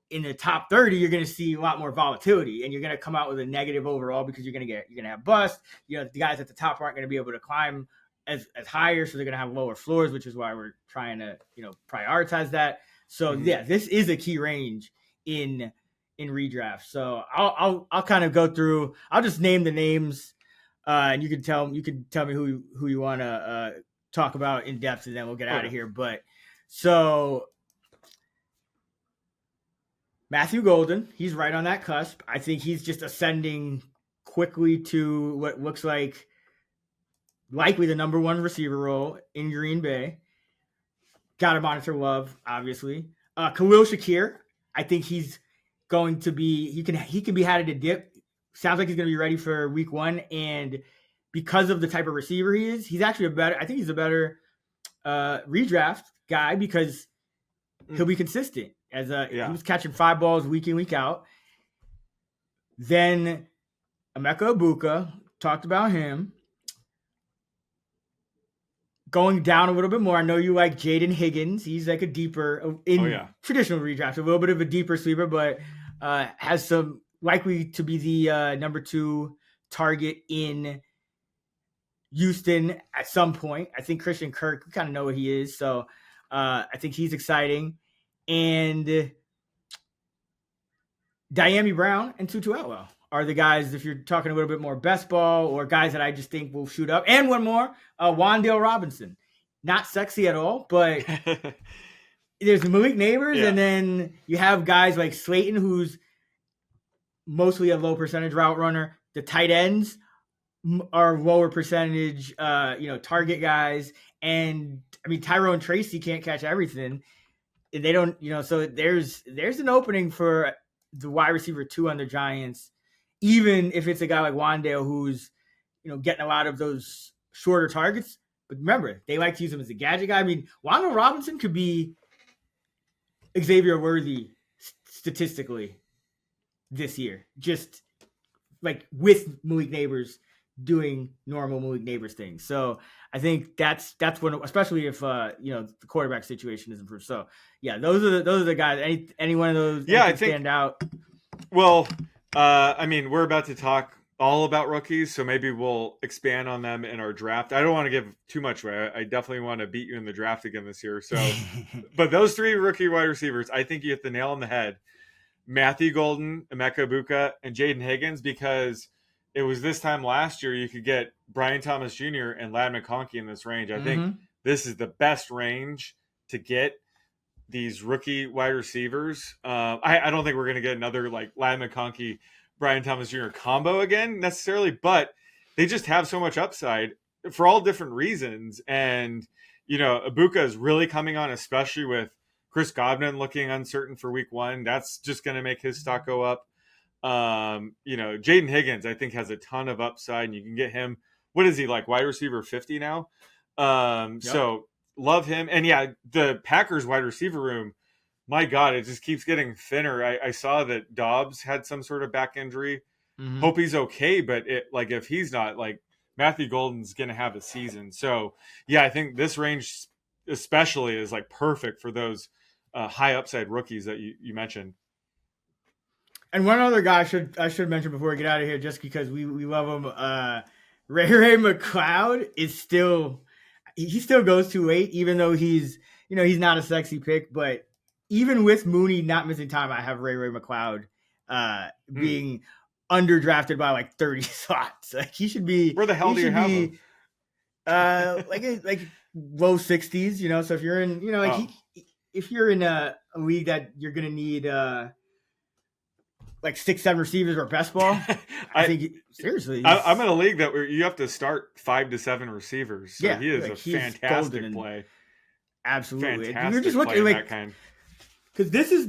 in the top 30, you're going to see a lot more volatility, and you're going to come out with a negative overall because you're going to have bust. The guys at the top aren't going to be able to climb as higher, so they're going to have lower floors, which is why we're trying to prioritize that. So yeah, this is a key range in redraft. So I'll kind of go through. I'll just name the names, and you can tell me who you want to talk about in depth, and then we'll get out of here. But so Matthew Golden, he's right on that cusp. I think he's just ascending quickly to what looks likely the number one receiver role in Green Bay. Got to monitor Love, obviously. Khalil Shakir, I think he's going to be he can be had at a dip. Sounds like he's going to be ready for week 1, and because of the type of receiver he is, he's actually he's a better redraft guy because he'll be consistent. He was catching 5 balls week in, week out. Then Emeka Egbuka, talked about him. Going down a little bit more, I know you like Jaden Higgins. He's like a deeper traditional redraft, a little bit of a deeper sleeper, but has some likely to be the number 2 target in Houston at some point. I think Christian Kirk, we kind of know what he is, so I think he's exciting. And Diami Brown and Tutu Atwell are the guys, if you're talking a little bit more best ball, or guys that I just think will shoot up. And one more, Wan'Dale Robinson. Not sexy at all, but there's Malik Neighbors, and then you have guys like Slayton, who's mostly a low percentage route runner. The tight ends are lower percentage, target guys. And I mean, Tyrone Tracy can't catch everything. They don't, so there's an opening for the wide receiver 2 on the Giants, even if it's a guy like Wan'Dale who's, getting a lot of those shorter targets. But remember, they like to use him as a gadget guy. I mean, Wan'Dale Robinson could be Xavier Worthy statistically this year, just like with Malik Neighbors doing normal Malik Neighbors things. So I think that's when, especially if the quarterback situation is improved. So yeah, those are the guys. Any one of those I think stand out. Well, I mean, we're about to talk all about rookies, so maybe we'll expand on them in our draft. I don't want to give too much away. I definitely want to beat you in the draft again this year. So, but those 3 rookie wide receivers, I think you hit the nail on the head. Matthew Golden, Emeka Egbuka, and Jaden Higgins, because it was this time last year you could get Brian Thomas Jr. and Ladd McConkey in this range. I think this is the best range to get these rookie wide receivers. I don't think we're going to get another like Ladd McConkey, Brian Thomas Jr. combo again necessarily, but they just have so much upside for all different reasons. And, Egbuka is really coming on, especially with Chris Godwin looking uncertain for week 1. That's just going to make his stock go up. Jaden Higgins, I think, has a ton of upside, and you can get him. What is he like? Wide receiver 50 now. So love him. And yeah, the Packers wide receiver room, my God, it just keeps getting thinner. I saw that Dobbs had some sort of back injury. Hope he's okay, but if he's not, Matthew Golden's going to have a season. So yeah, I think this range especially is perfect for those high upside rookies that you mentioned. And one other guy I should mention before we get out of here, just because we love him. Ray McCloud is still goes too late, even though he's not a sexy pick. But even with Mooney not missing time, I have Ray McCloud being underdrafted by 30 slots. He should be. Where the hell do you have him? Low 60s. So if you're in if you're in a league that you're gonna need 6-7 receivers or best ball, I think seriously. I'm in a league that where you have to start 5 to 7 receivers. So he is a fantastic play. Absolutely. Fantastic. You're just looking that kind. Because this is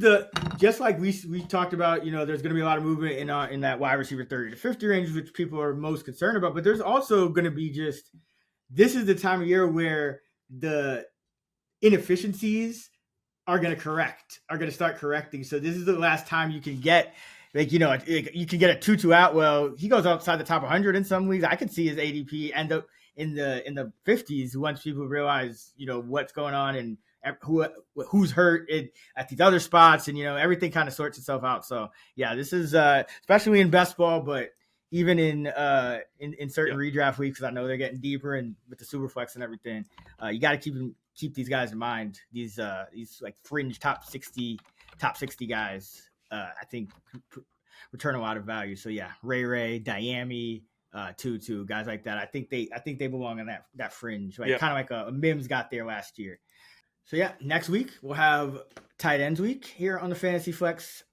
just like we talked about, there's going to be a lot of movement in that wide receiver 30 to 50 range, which people are most concerned about. But there's also going to be this is the time of year where the inefficiencies are going to start correcting. So this is the last time you can get, you can get a Tutu Atwell. He goes outside the top 100 in some leagues. I could see his ADP end up in the 50s once people realize, what's going on and who's hurt at these other spots, and everything kind of sorts itself out. So yeah, this is especially in best ball, but even in certain redraft weeks, because I know they're getting deeper, and with the Superflex and everything, you got to keep these guys in mind. These like fringe top 60 guys, I think return a lot of value. So yeah, Ray, Diami, Tutu, guys like that. I think they belong on that fringe, kind of like a Mims got there last year. So yeah, next week we'll have tight ends week here on the Fantasy Flex,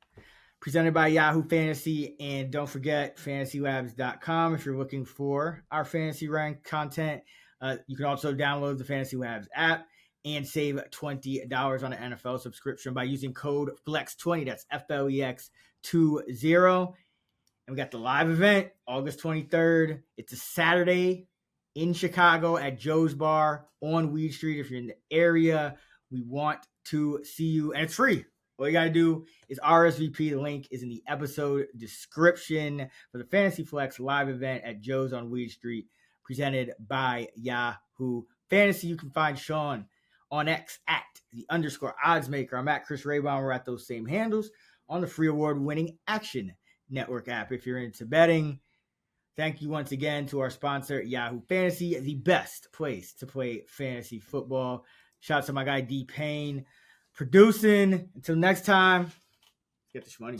presented by Yahoo Fantasy. And don't forget fantasylabs.com if you're looking for our fantasy rank content. You can also download the Fantasy Labs app and save $20 on an NFL subscription by using code FLEX20. That's FLEX20. And we got the live event August 23rd. It's a Saturday in Chicago at Joe's Bar on Weed Street. If you're in the area, we want to see you. And it's free. All you got to do is RSVP. The link is in the episode description for the Fantasy Flex live event at Joe's on Weed Street, presented by Yahoo Fantasy. You can find Sean on X at @_oddsmaker. I'm at Chris Raybon. We're at those same handles on the free award-winning Action Network app. If you're into betting, thank you once again to our sponsor, Yahoo Fantasy, the best place to play fantasy football. Shout out to my guy D Payne producing. Until next time, get this money.